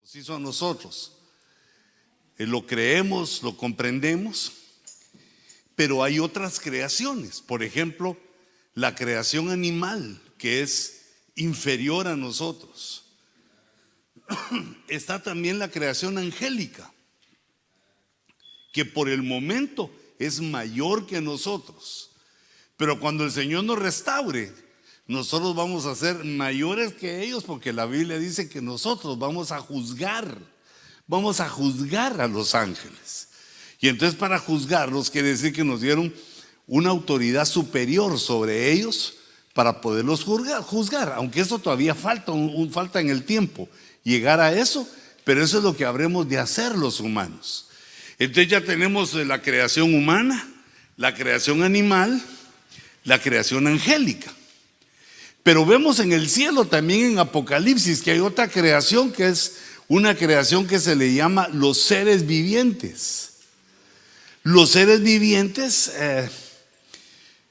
Nos hizo a nosotros. Lo creemos, lo comprendemos, pero hay otras creaciones. Por ejemplo, la creación animal, que es inferior a nosotros. Está también la creación angélica, que por el momento es mayor que nosotros. Pero cuando el Señor nos restaure, nosotros vamos a ser mayores que ellos, porque la Biblia dice que nosotros vamos a juzgar a los ángeles. Y entonces, para juzgarlos quiere decir que nos dieron una autoridad superior sobre ellos para poderlos juzgar, aunque eso todavía falta en el tiempo llegar a eso, pero eso es lo que habremos de hacer los humanos. Entonces ya tenemos la creación humana, la creación animal, la creación angélica. Pero vemos en el cielo también, en Apocalipsis, que hay otra creación, que es una creación que se le llama los seres vivientes. Los seres vivientes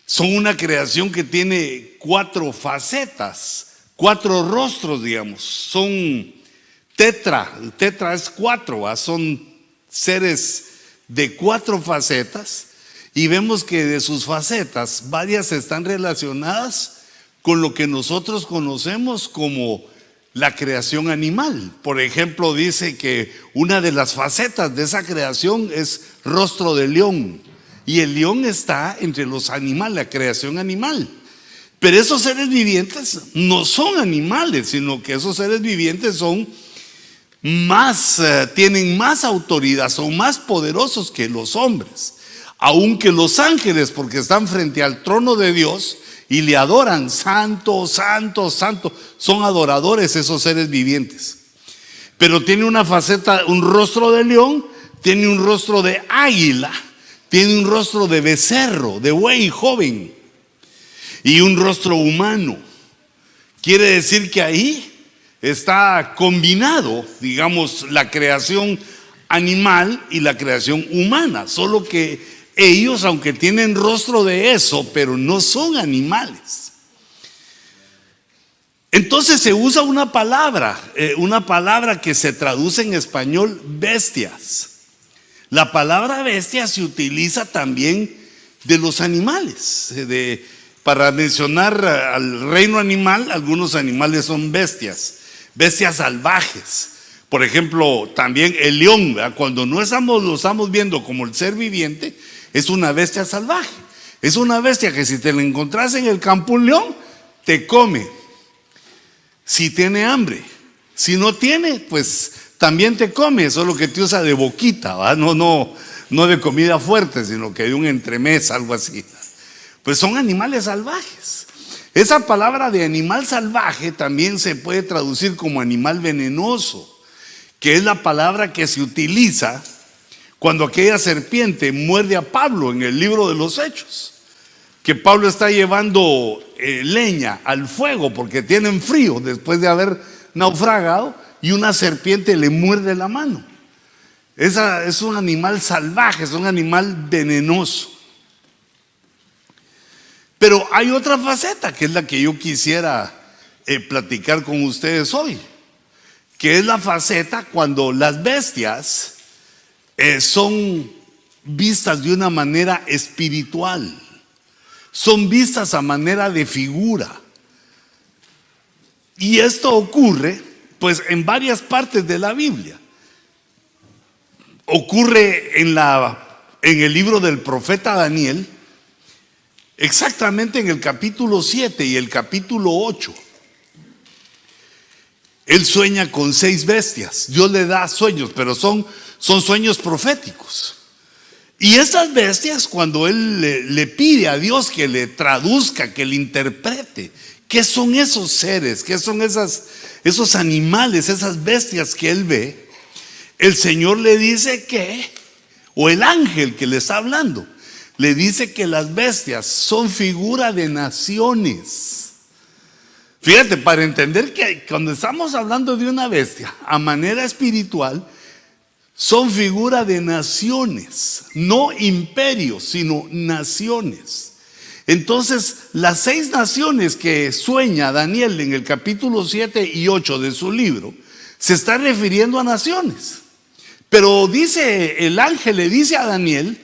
son una creación que tiene 4 facetas, 4 rostros, digamos. Son tetra es 4, son seres de 4 facetas, y vemos que de sus facetas varias están relacionadas con lo que nosotros conocemos como la creación animal. Por ejemplo, dice que una de las facetas de esa creación es rostro de león, y el león está entre los animales, la creación animal. Pero esos seres vivientes no son animales, sino que esos seres vivientes son tienen más autoridad, son más poderosos que los hombres, aunque los ángeles, porque están frente al trono de Dios y le adoran, santo, santo, santo, son adoradores esos seres vivientes. Pero tiene una faceta, un rostro de león, tiene un rostro de águila, tiene un rostro de becerro, de buey joven, y un rostro humano. Quiere decir que ahí está combinado, digamos, la creación animal y la creación humana, solo que ellos, aunque tienen rostro de eso, pero no son animales. Entonces se usa una palabra que se traduce en español bestias. La palabra bestia se utiliza también de los animales. Para mencionar al reino animal, algunos animales son bestias salvajes. Por ejemplo, también el león, ¿verdad? Cuando lo estamos viendo como el ser viviente, es una bestia salvaje. Es una bestia que si te la encontrás en el campo, un león te come si tiene hambre. Si no tiene, pues también te come, solo que te usa de boquita, ¿verdad? No de comida fuerte, sino que de un entremés, algo así. Pues son animales salvajes. Esa palabra de animal salvaje también se puede traducir como animal venenoso, que es la palabra que se utiliza cuando aquella serpiente muerde a Pablo en el libro de los Hechos, que Pablo está llevando leña al fuego porque tienen frío después de haber naufragado, y una serpiente le muerde la mano. Esa es un animal salvaje, es un animal venenoso. Pero hay otra faceta, que es la que yo quisiera platicar con ustedes hoy, que es la faceta cuando las bestias son vistas de una manera espiritual, son vistas a manera de figura. Y esto ocurre pues en varias partes de la Biblia. Ocurre en el libro del profeta Daniel, exactamente en el capítulo 7 y el capítulo 8. Él sueña con 6 bestias. Dios le da sueños, pero son sueños proféticos. Y esas bestias, cuando él le pide a Dios que le traduzca, que le interprete, ¿qué son esos seres? ¿Qué son esos animales, esas bestias que él ve? El Señor le dice o el ángel que le está hablando, le dice que las bestias son figura de naciones. Fíjate, para entender que cuando estamos hablando de una bestia a manera espiritual, son figura de naciones, no imperios, sino naciones. Entonces, las 6 naciones que sueña Daniel en el capítulo 7 y 8 de su libro Se está refiriendo a naciones. Pero dice el ángel, le dice a Daniel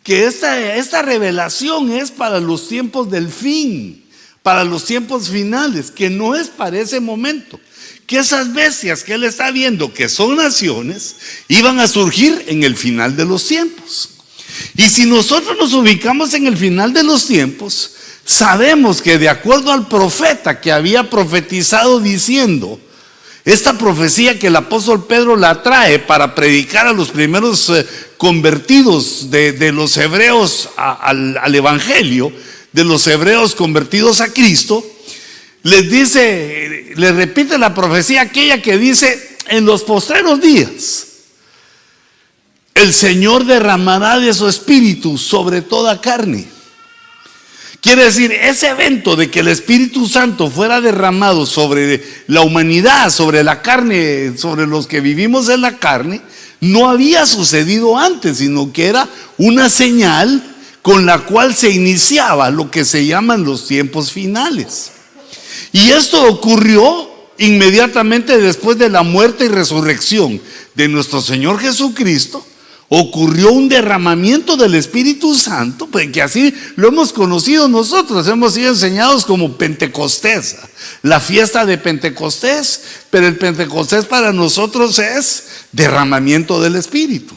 que esta revelación es para los tiempos del fin, para los tiempos finales, que no es para ese momento. Que esas bestias que él está viendo, que son naciones, iban a surgir en el final de los tiempos. Y si nosotros nos ubicamos en el final de los tiempos, sabemos que de acuerdo al profeta que había profetizado diciendo, esta profecía que el apóstol Pedro la trae para predicar a los primeros convertidos de los hebreos al evangelio, de los hebreos convertidos a Cristo, les dice, les repite la profecía aquella que dice: en los postreros días el Señor derramará de su espíritu sobre toda carne. Quiere decir, ese evento de que el Espíritu Santo fuera derramado sobre la humanidad, sobre la carne, sobre los que vivimos en la carne, no había sucedido antes, sino que era una señal con la cual se iniciaba lo que se llaman los tiempos finales. Y esto ocurrió inmediatamente después de la muerte y resurrección de nuestro Señor Jesucristo. Ocurrió un derramamiento del Espíritu Santo, porque así lo hemos conocido nosotros, hemos sido enseñados como Pentecostés, la fiesta de Pentecostés, pero el Pentecostés para nosotros es derramamiento del Espíritu.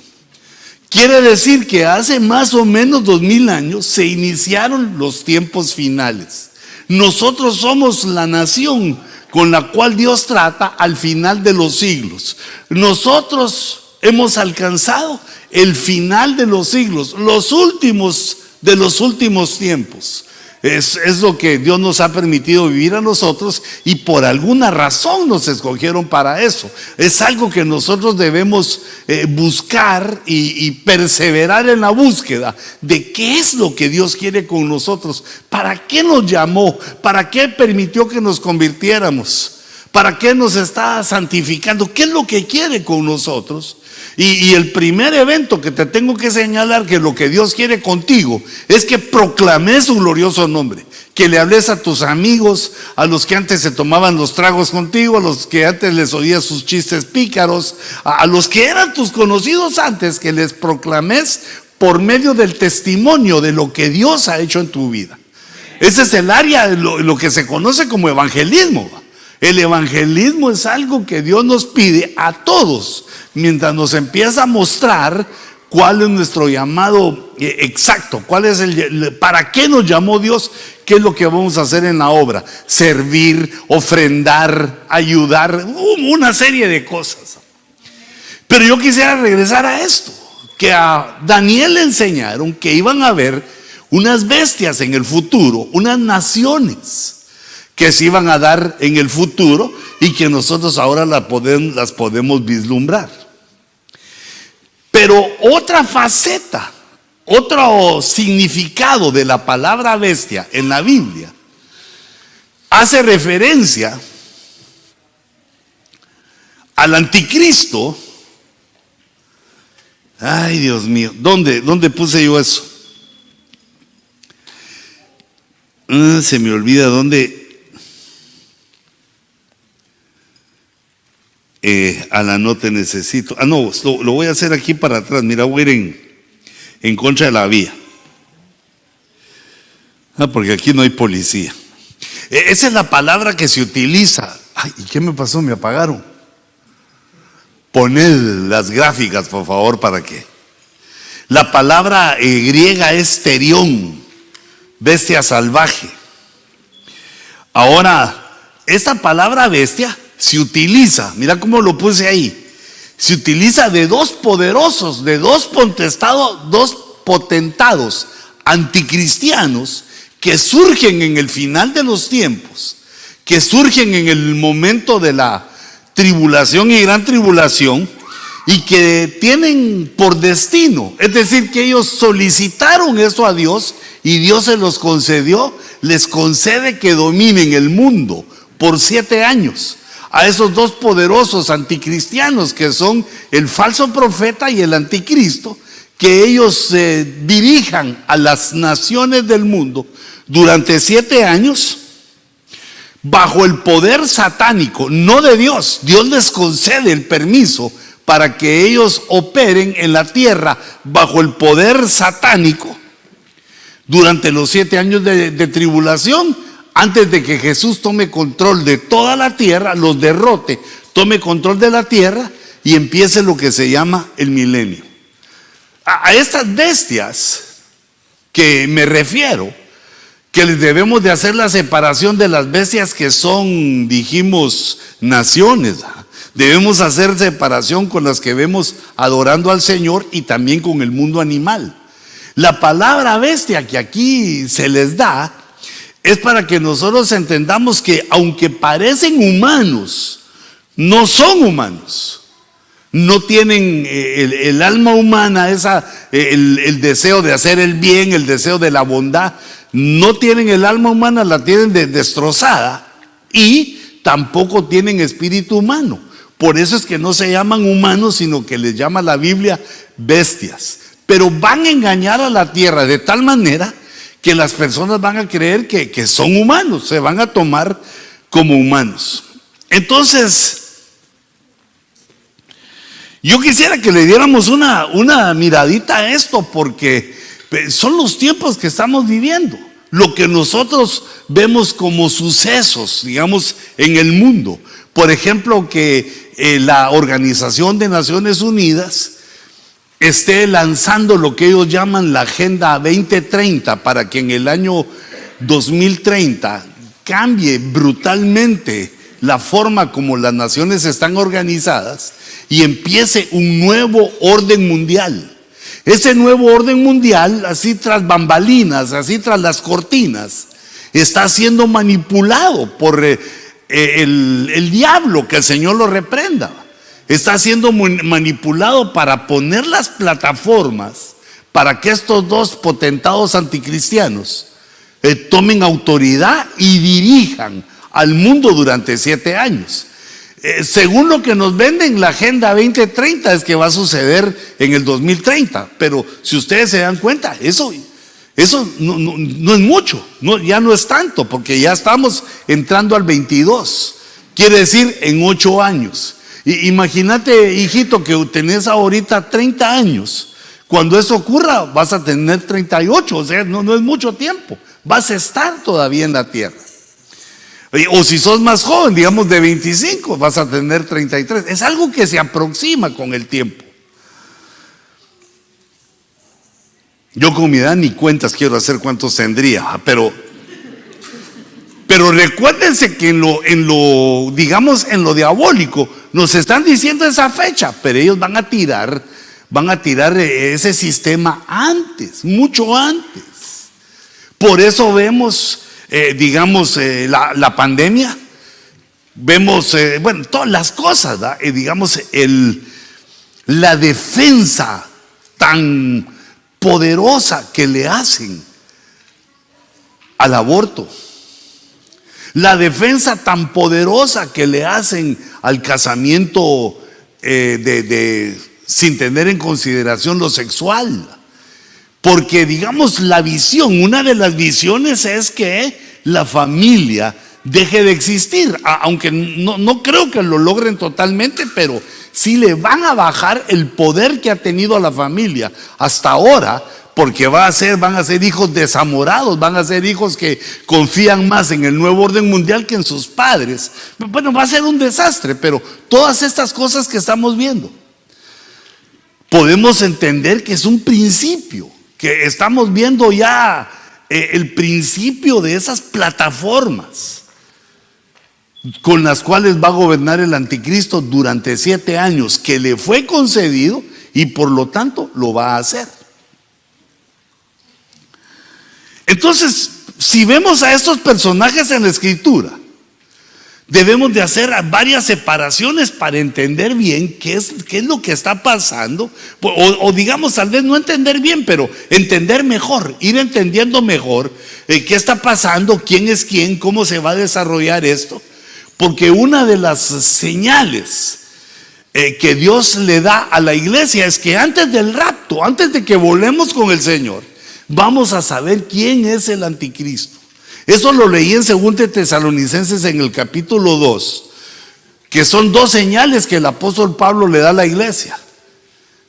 Quiere decir que hace más o menos 2000 años se iniciaron los tiempos finales. Nosotros somos la nación con la cual Dios trata al final de los siglos. Nosotros hemos alcanzado el final de los siglos, los últimos de los últimos tiempos. Es lo que Dios nos ha permitido vivir a nosotros, y por alguna razón nos escogieron para eso. Es algo que nosotros debemos buscar y perseverar en la búsqueda de qué es lo que Dios quiere con nosotros, para qué nos llamó, para qué permitió que nos convirtiéramos, para qué nos está santificando, qué es lo que quiere con nosotros. Y el primer evento que te tengo que señalar, que lo que Dios quiere contigo es que proclames su glorioso nombre, que le hables a tus amigos, a los que antes se tomaban los tragos contigo, a los que antes les oías sus chistes pícaros, a los que eran tus conocidos antes, que les proclames por medio del testimonio de lo que Dios ha hecho en tu vida. Ese es el área de lo que se conoce como evangelismo. El evangelismo es algo que Dios nos pide a todos, mientras nos empieza a mostrar cuál es nuestro llamado exacto, cuál es para qué nos llamó Dios, qué es lo que vamos a hacer en la obra: servir, ofrendar, ayudar, una serie de cosas. Pero yo quisiera regresar a esto, que a Daniel le enseñaron que iban a haber unas bestias en el futuro, unas naciones que se iban a dar en el futuro y que nosotros ahora las podemos vislumbrar. Pero otra faceta, otro significado de la palabra bestia en la Biblia hace referencia al anticristo. Ay, Dios mío, ¿dónde puse yo eso? Se me olvida dónde. A la no te necesito. No, lo voy a hacer aquí para atrás. Mira, voy a ir en contra de la vía. Porque aquí no hay policía. Esa es la palabra que se utiliza. Ay, ¿y qué me pasó? Me apagaron. Poned las gráficas, por favor, para que. La palabra griega es terión, bestia salvaje. Ahora, esta palabra bestia se utiliza, mira cómo lo puse ahí, se utiliza de dos poderosos, de dos potentados anticristianos que surgen en el final de los tiempos, que surgen en el momento de la tribulación y gran tribulación, y que tienen por destino, es decir, que ellos solicitaron eso a Dios y Dios se los concedió, les concede que dominen el mundo por 7 años. A esos dos poderosos anticristianos que son el falso profeta y el anticristo, que ellos dirijan a las naciones del mundo durante 7 años bajo el poder satánico, no de Dios. Dios les concede el permiso para que ellos operen en la tierra bajo el poder satánico durante los 7 años de tribulación, antes de que Jesús tome control de toda la tierra, los derrote, tome control de la tierra y empiece lo que se llama el milenio. A estas bestias que me refiero, que les debemos de hacer la separación de las bestias que son, dijimos, naciones. Debemos hacer separación con las que vemos adorando al Señor y también con el mundo animal. La palabra bestia que aquí se les da es para que nosotros entendamos que aunque parecen humanos, no son humanos. No tienen el alma humana, el deseo de hacer el bien, el deseo de la bondad. No tienen el alma humana, la tienen destrozada, y tampoco tienen espíritu humano. Por eso es que no se llaman humanos, sino que les llama la Biblia bestias. Pero van a engañar a la tierra de tal manera que las personas van a creer que son humanos, se van a tomar como humanos. Entonces, yo quisiera que le diéramos una miradita a esto, porque son los tiempos que estamos viviendo. Lo que nosotros vemos como sucesos, digamos, en el mundo. Por ejemplo, que la Organización de Naciones Unidas esté lanzando lo que ellos llaman la Agenda 2030 para que en el año 2030 cambie brutalmente la forma como las naciones están organizadas y empiece un nuevo orden mundial. Ese nuevo orden mundial, así tras bambalinas, así tras las cortinas, está siendo manipulado por el diablo, que el Señor lo reprenda. Está siendo manipulado para poner las plataformas para que estos dos potentados anticristianos tomen autoridad y dirijan al mundo durante 7 años. Según lo que nos venden, la Agenda 2030 es que va a suceder en el 2030. Pero si ustedes se dan cuenta, eso no es mucho, ya no es tanto, porque ya estamos entrando al 22. Quiere decir en 8 años. Imagínate, hijito, que tenés ahorita 30 años. Cuando eso ocurra, vas a tener 38, o sea, no es mucho tiempo. Vas a estar todavía en la tierra. O si sos más joven, digamos de 25, vas a tener 33. Es algo que se aproxima con el tiempo. Yo con mi edad ni cuentas quiero hacer cuántos tendría, pero recuérdense que en lo diabólico nos están diciendo esa fecha, pero ellos van a tirar ese sistema antes, mucho antes. Por eso vemos la pandemia, vemos, todas las cosas, la defensa tan poderosa que le hacen al aborto, la defensa tan poderosa que le hacen al casamiento sin tener en consideración lo sexual. Porque la visión, una de las visiones es que la familia deje de existir, aunque no creo que lo logren totalmente, pero sí le van a bajar el poder que ha tenido la familia hasta ahora, porque van a ser hijos desamorados, van a ser hijos que confían más en el nuevo orden mundial que en sus padres. Bueno, va a ser un desastre, pero todas estas cosas que estamos viendo, podemos entender que es un principio, que estamos viendo ya el principio de esas plataformas con las cuales va a gobernar el anticristo durante 7 años, que le fue concedido y por lo tanto lo va a hacer. Entonces, si vemos a estos personajes en la Escritura, debemos de hacer varias separaciones para entender bien qué es lo que está pasando, o tal vez no entender bien, pero entender mejor, ir entendiendo mejor qué está pasando, quién es quién, cómo se va a desarrollar esto. Porque una de las señales que Dios le da a la iglesia es que antes del rapto, antes de que volemos con el Señor, vamos a saber quién es el anticristo. Eso lo leí en 2 Tesalonicenses en el capítulo 2, que son dos señales que el apóstol Pablo le da a la iglesia.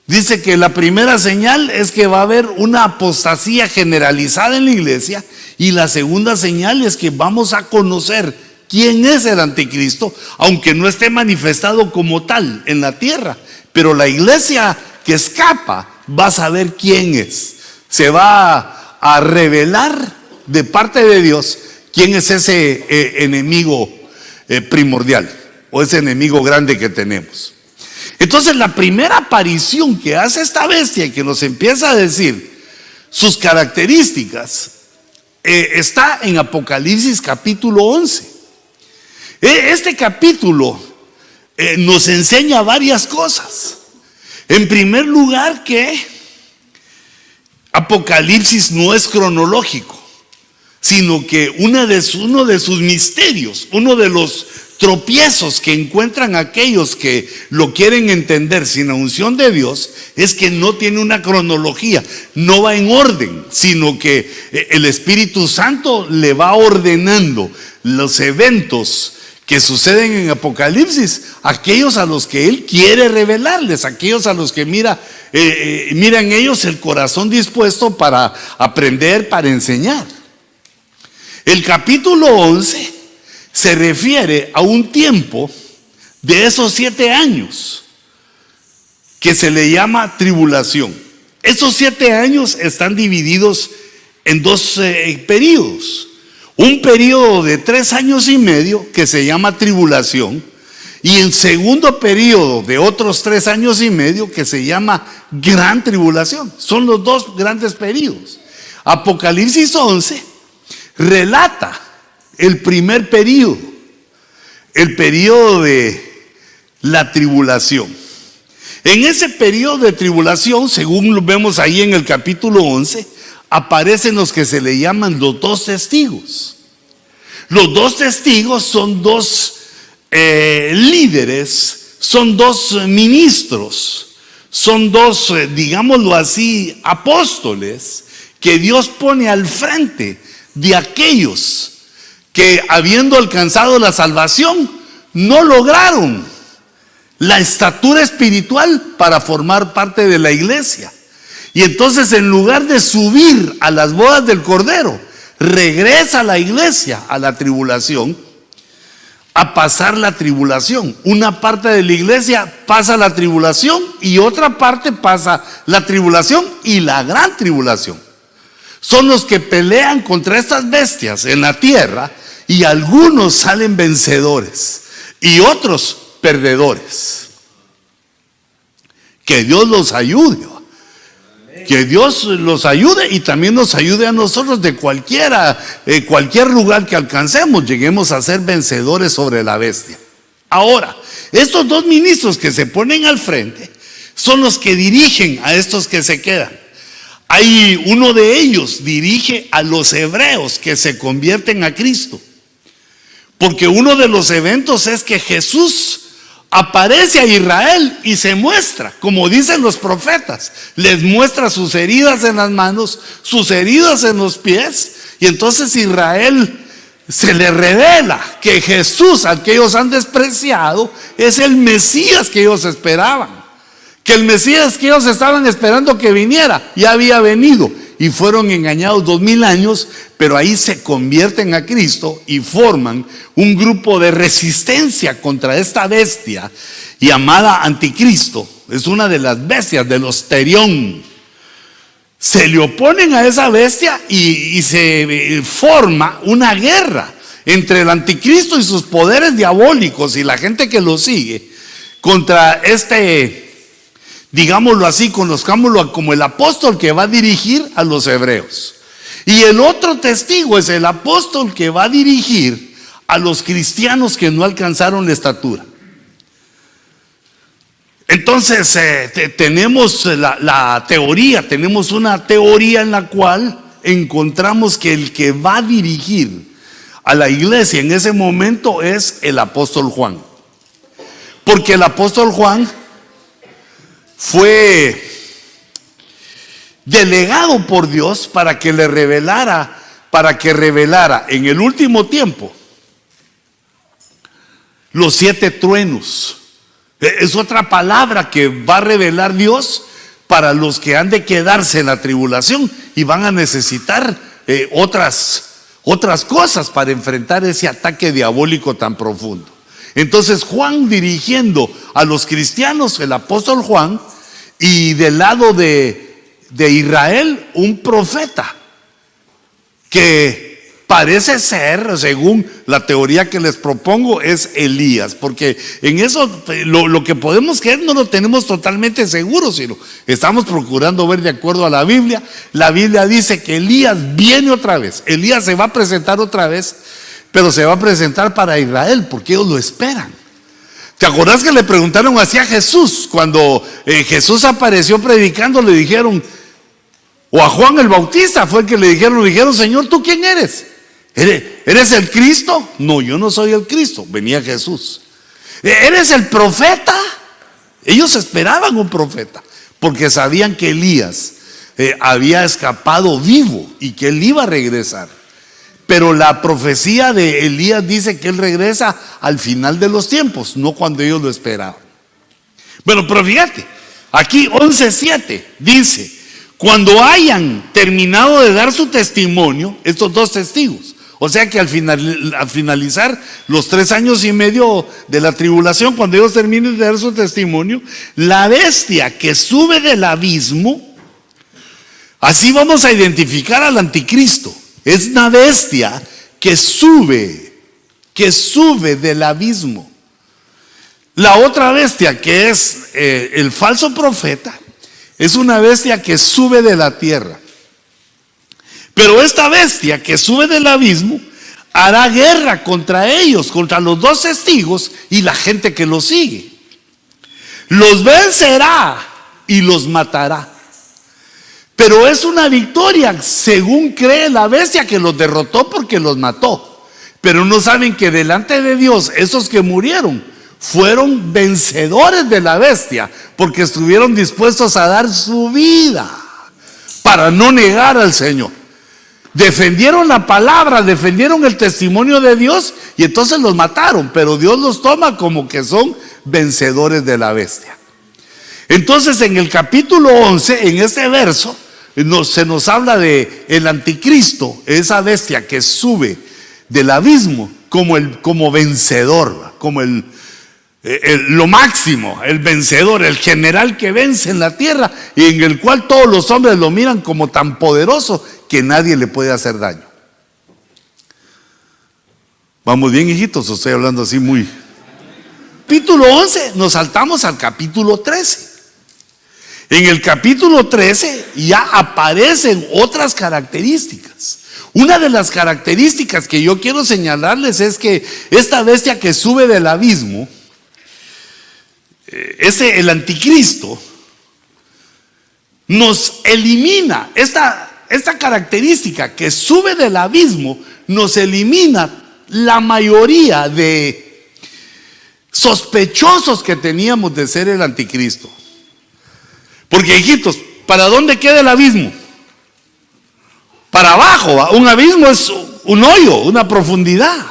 Dice que la primera señal es que va a haber una apostasía generalizada en la iglesia, y la segunda señal es que vamos a conocer quién es el anticristo, aunque no esté manifestado como tal en la tierra. Pero la iglesia que escapa va a saber quién es. Se va a revelar de parte de Dios quién es ese enemigo primordial, o ese enemigo grande que tenemos. Entonces, la primera aparición que hace esta bestia y que nos empieza a decir sus características está en Apocalipsis capítulo 11. Este capítulo nos enseña varias cosas. En primer lugar, que Apocalipsis no es cronológico, sino que uno de sus misterios, uno de los tropiezos que encuentran aquellos que lo quieren entender sin la unción de Dios, es que no tiene una cronología, no va en orden, sino que el Espíritu Santo le va ordenando los eventos que suceden en Apocalipsis, aquellos a los que Él quiere revelarles, aquellos a los que mira en ellos el corazón dispuesto para aprender, para enseñar. El capítulo 11 se refiere a un tiempo de esos 7 años que se le llama tribulación. Esos 7 años están divididos en dos periodos. Un periodo de 3 años y medio que se llama tribulación, y el segundo periodo de otros 3 años y medio que se llama gran tribulación. Son los dos grandes periodos. Apocalipsis 11 relata el primer periodo, el periodo de la tribulación. En ese periodo de tribulación, según lo vemos ahí en el capítulo 11, aparecen los que se le llaman los dos testigos. Los dos testigos son dos líderes, son dos ministros, son dos, digámoslo así, apóstoles que Dios pone al frente de aquellos que, habiendo alcanzado la salvación, no lograron la estatura espiritual para formar parte de la iglesia. Y entonces, en lugar de subir a las bodas del Cordero, regresa a la iglesia a la tribulación, a pasar la tribulación. Una parte de la iglesia pasa la tribulación y otra parte pasa la tribulación y la gran tribulación. Son los que pelean contra estas bestias en la tierra, y algunos salen vencedores y otros perdedores. Que Dios los ayude. Que Dios los ayude y también nos ayude a nosotros de cualquier lugar que alcancemos, lleguemos a ser vencedores sobre la bestia. Ahora, estos dos ministros que se ponen al frente son los que dirigen a estos que se quedan. Hay uno de ellos dirige a los hebreos que se convierten a Cristo, porque uno de los eventos es que Jesús aparece a Israel y se muestra, como dicen los profetas, les muestra sus heridas en las manos, sus heridas en los pies, y entonces Israel se le revela que Jesús, al que ellos han despreciado, es el Mesías que ellos esperaban, que el Mesías que ellos estaban esperando que viniera ya había venido, y fueron engañados 2000 años, pero ahí se convierten a Cristo y forman un grupo de resistencia contra esta bestia llamada Anticristo. Es una de las bestias de los Terión. Se le oponen a esa bestia y se forma una guerra entre el Anticristo y sus poderes diabólicos y la gente que lo sigue contra digámoslo así, conozcámoslo como el apóstol que va a dirigir a los hebreos. Y el otro testigo es el apóstol que va a dirigir a los cristianos que no alcanzaron la estatura. Entonces tenemos la teoría, tenemos una teoría en la cual encontramos que el que va a dirigir a la iglesia en ese momento es el apóstol Juan. Porque el apóstol Juan fue delegado por Dios para que le revelara para que revelara en el último tiempo los 7 truenos. Es otra palabra que va a revelar Dios para los que han de quedarse en la tribulación y van a necesitar otras cosas para enfrentar ese ataque diabólico tan profundo. Entonces Juan, dirigiendo a los cristianos, el apóstol Juan, y del lado de Israel, un profeta que parece ser, según la teoría que les propongo, es Elías, porque en eso lo que podemos creer no lo tenemos totalmente seguro, sino estamos procurando ver de acuerdo a la Biblia. La Biblia dice que Elías viene otra vez, Elías se va a presentar otra vez, pero se va a presentar para Israel, porque ellos lo esperan. ¿Te acordás que le preguntaron así a Jesús? Cuando Jesús apareció predicando, le dijeron, o a Juan el Bautista fue el que le dijeron, Señor, ¿tú quién eres? ¿Eres el Cristo? No, yo no soy el Cristo. Venía Jesús. ¿Eres el profeta? Ellos esperaban un profeta, porque sabían que Elías había escapado vivo y que él iba a regresar. Pero la profecía de Elías dice que él regresa al final de los tiempos, no cuando ellos lo esperaban. Bueno, pero fíjate, aquí 11:7 dice: cuando hayan terminado de dar su testimonio, estos 2 testigos, o sea que al finalizar los 3 años y medio de la tribulación, cuando ellos terminen de dar su testimonio, la bestia que sube del abismo, así vamos a identificar al anticristo. Es una bestia que sube del abismo. La otra bestia, que es el falso profeta, es una bestia que sube de la tierra. Pero esta bestia que sube del abismo hará guerra contra ellos, contra los 2 testigos y la gente que los sigue. Los vencerá y los matará. Pero es una victoria, según cree la bestia, que los derrotó porque los mató. Pero no saben que delante de Dios, esos que murieron fueron vencedores de la bestia, porque estuvieron dispuestos a dar su vida para no negar al Señor. Defendieron la palabra, defendieron el testimonio de Dios y entonces los mataron, pero Dios los toma como que son vencedores de la bestia. Entonces en el capítulo 11, en este verso, se nos habla de el anticristo, esa bestia que sube del abismo como vencedor, como lo máximo, el vencedor, el general que vence en la tierra y en el cual todos los hombres lo miran como tan poderoso que nadie le puede hacer daño. ¿Vamos bien, hijitos? ¿O estoy hablando así muy? Capítulo 11, nos saltamos al capítulo 13. En el capítulo 13 ya aparecen otras características. Una de las características que yo quiero señalarles es que esta bestia que sube del abismo, el anticristo, nos elimina. Esta característica que sube del abismo nos elimina la mayoría de sospechosos que teníamos de ser el anticristo. Porque, hijitos, ¿para dónde queda el abismo? Para abajo. Un abismo es un hoyo, una profundidad.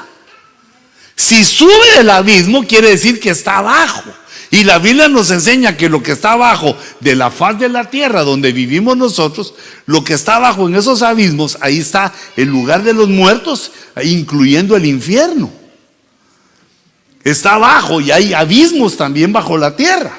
Si sube del abismo, quiere decir que está abajo. Y la Biblia nos enseña que lo que está abajo de la faz de la tierra donde vivimos nosotros, lo que está abajo en esos abismos, ahí está el lugar de los muertos, incluyendo el infierno. Está abajo y hay abismos también bajo la tierra.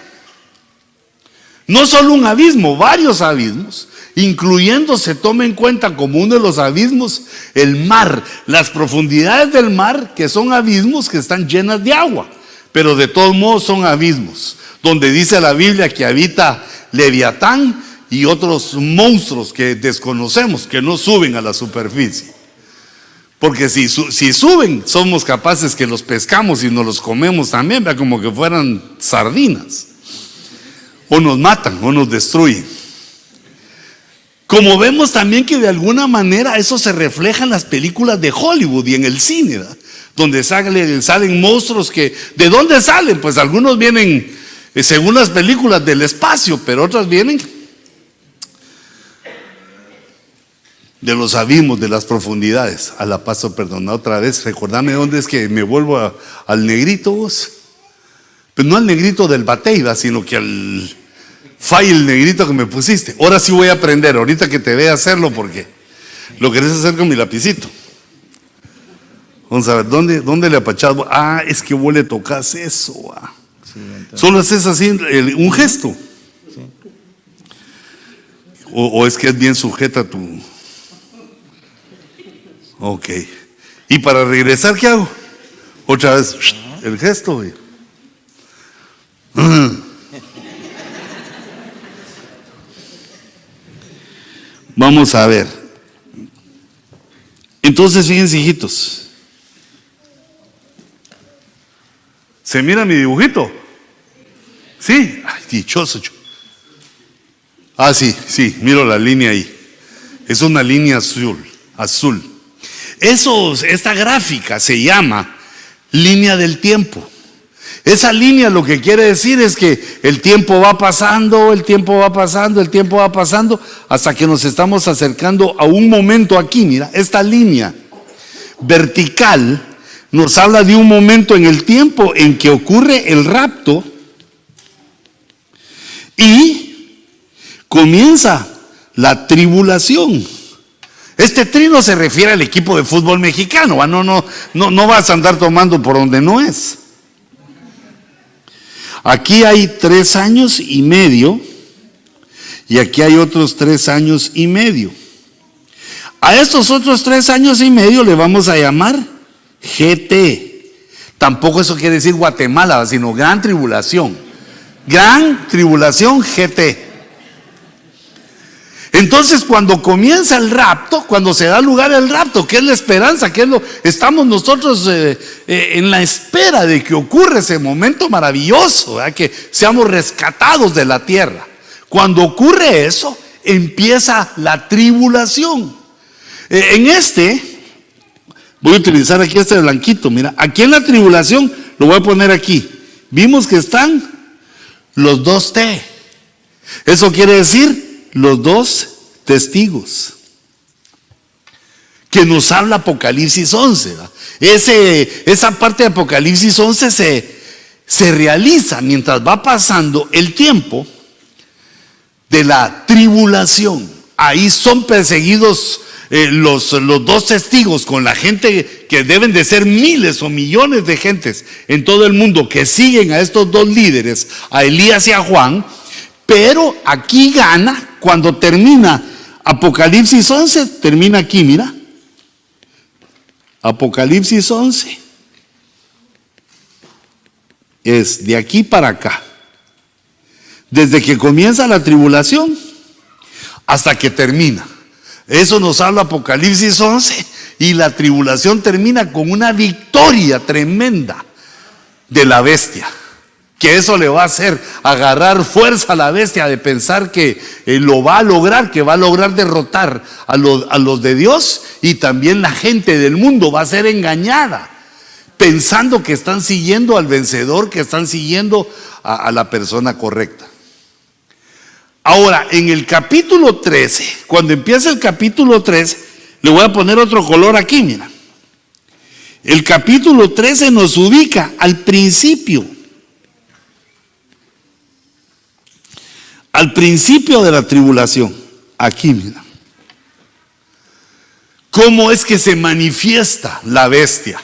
No solo un abismo, varios abismos, incluyendo, se toma en cuenta como uno de los abismos el mar, las profundidades del mar, que son abismos que están llenas de agua, pero de todos modos son abismos, donde dice la Biblia que habita Leviatán y otros monstruos que desconocemos, que no suben a la superficie. Porque si suben, somos capaces que los pescamos y nos los comemos también, como que fueran sardinas. O nos matan o nos destruyen. Como vemos también que de alguna manera eso se refleja en las películas de Hollywood y en el cine, ¿verdad? Donde salen monstruos que, ¿de dónde salen? Pues algunos vienen, según las películas, del espacio, pero otras vienen de los abismos, de las profundidades. A la paso, perdona otra vez, recordame dónde es que me vuelvo al negrito vos. Pero no al negrito del Bateiba, sino que al file negrito que me pusiste. Ahora sí voy a aprender, ahorita que te vea hacerlo, porque lo querés hacer con mi lapicito. Vamos a ver, ¿dónde le apachás? Ah, es que vos le tocas eso. Ah. Sí, solo haces así un gesto. Sí. O es que es bien sujeta tu... Ok. Y para regresar, ¿qué hago? Otra vez, el gesto. Vamos a ver. Entonces, fíjense, hijitos. ¿Se mira mi dibujito? ¿Sí? Ay, dichoso yo. Ah, sí, miro la línea ahí. Es una línea azul. Esta gráfica se llama línea del tiempo. Esa línea lo que quiere decir es que el tiempo va pasando, hasta que nos estamos acercando a un momento aquí. Mira, esta línea vertical nos habla de un momento en el tiempo en que ocurre el rapto y comienza la tribulación. Este trino se refiere al equipo de fútbol mexicano. No vas a andar tomando por donde no es. Aquí hay 3 años y medio y aquí hay otros 3 años y medio. A estos otros 3 años y medio le vamos a llamar GT. Tampoco eso quiere decir Guatemala, sino Gran Tribulación. Gran Tribulación GT. Entonces, cuando comienza el rapto, cuando se da lugar el rapto, ¿qué es la esperanza? Estamos nosotros en la espera de que ocurra ese momento maravilloso, ¿verdad? Que seamos rescatados de la tierra. Cuando ocurre eso, empieza la tribulación. Voy a utilizar aquí este blanquito, mira, aquí en la tribulación, lo voy a poner aquí. Vimos que están los 2T. Eso quiere decir los 2 testigos que nos habla Apocalipsis 11. Esa parte de Apocalipsis 11 se realiza mientras va pasando el tiempo de la tribulación. Ahí son perseguidos los 2 testigos con la gente que deben de ser miles o millones de gentes en todo el mundo que siguen a estos 2 líderes, a Elías y a Juan. Pero aquí gana cuando termina Apocalipsis 11, termina aquí, mira. Apocalipsis 11 es de aquí para acá. Desde que comienza la tribulación hasta que termina. Eso nos habla Apocalipsis 11 y la tribulación termina con una victoria tremenda de la bestia. Que eso le va a hacer agarrar fuerza a la bestia de pensar que lo va a lograr, que va a lograr derrotar a los de Dios, y también la gente del mundo va a ser engañada pensando que están siguiendo al vencedor, que están siguiendo a la persona correcta. Ahora, en el capítulo 13, cuando empieza el capítulo 13, le voy a poner otro color aquí, mira. El capítulo 13 nos ubica al principio. Al principio de la tribulación, aquí mira, ¿cómo es que se manifiesta la bestia?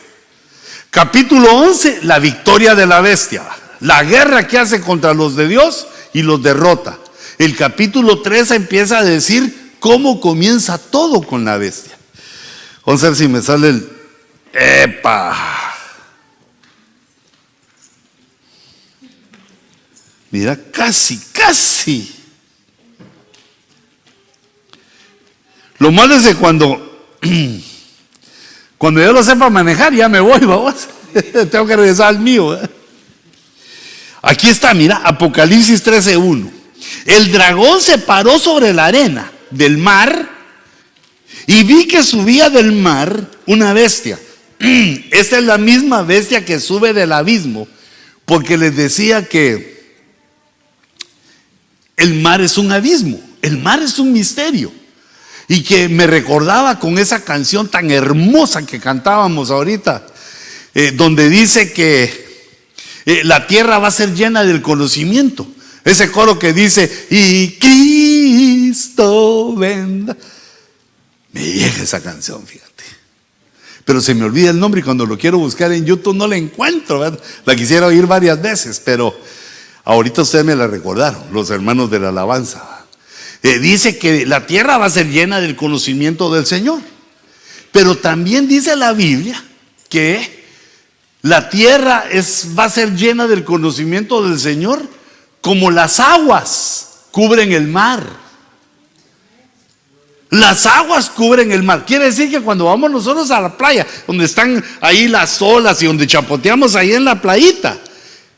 Capítulo 11, la victoria de la bestia, la guerra que hace contra los de Dios y los derrota. El capítulo 13 empieza a decir cómo comienza todo con la bestia. Vamos a ver si me sale el... ¡Epa! Mira, casi. Lo malo es que cuando yo lo sepa manejar, ya me voy, vamos. Tengo que regresar al mío. Aquí está, mira, Apocalipsis 13:1. El dragón se paró sobre la arena del mar y vi que subía del mar una bestia. Esta es la misma bestia que sube del abismo, porque les decía que el mar es un abismo, el mar es un misterio. y que me recordaba con esa canción tan hermosa que cantábamos ahorita, donde dice que la tierra va a ser llena del conocimiento. Ese coro que dice, y Cristo vendrá. Me llega esa canción, fíjate. Pero se me olvida el nombre y cuando lo quiero buscar en YouTube no la encuentro, ¿verdad? La quisiera oír varias veces, pero ahorita ustedes me la recordaron, los hermanos de la alabanza. Dice que la tierra va a ser llena del conocimiento del Señor. Pero también dice la Biblia que la tierra va a ser llena del conocimiento del Señor como las aguas cubren el mar. Las aguas cubren el mar. Quiere decir que cuando vamos nosotros a la playa, donde están ahí las olas y donde chapoteamos ahí en la playita,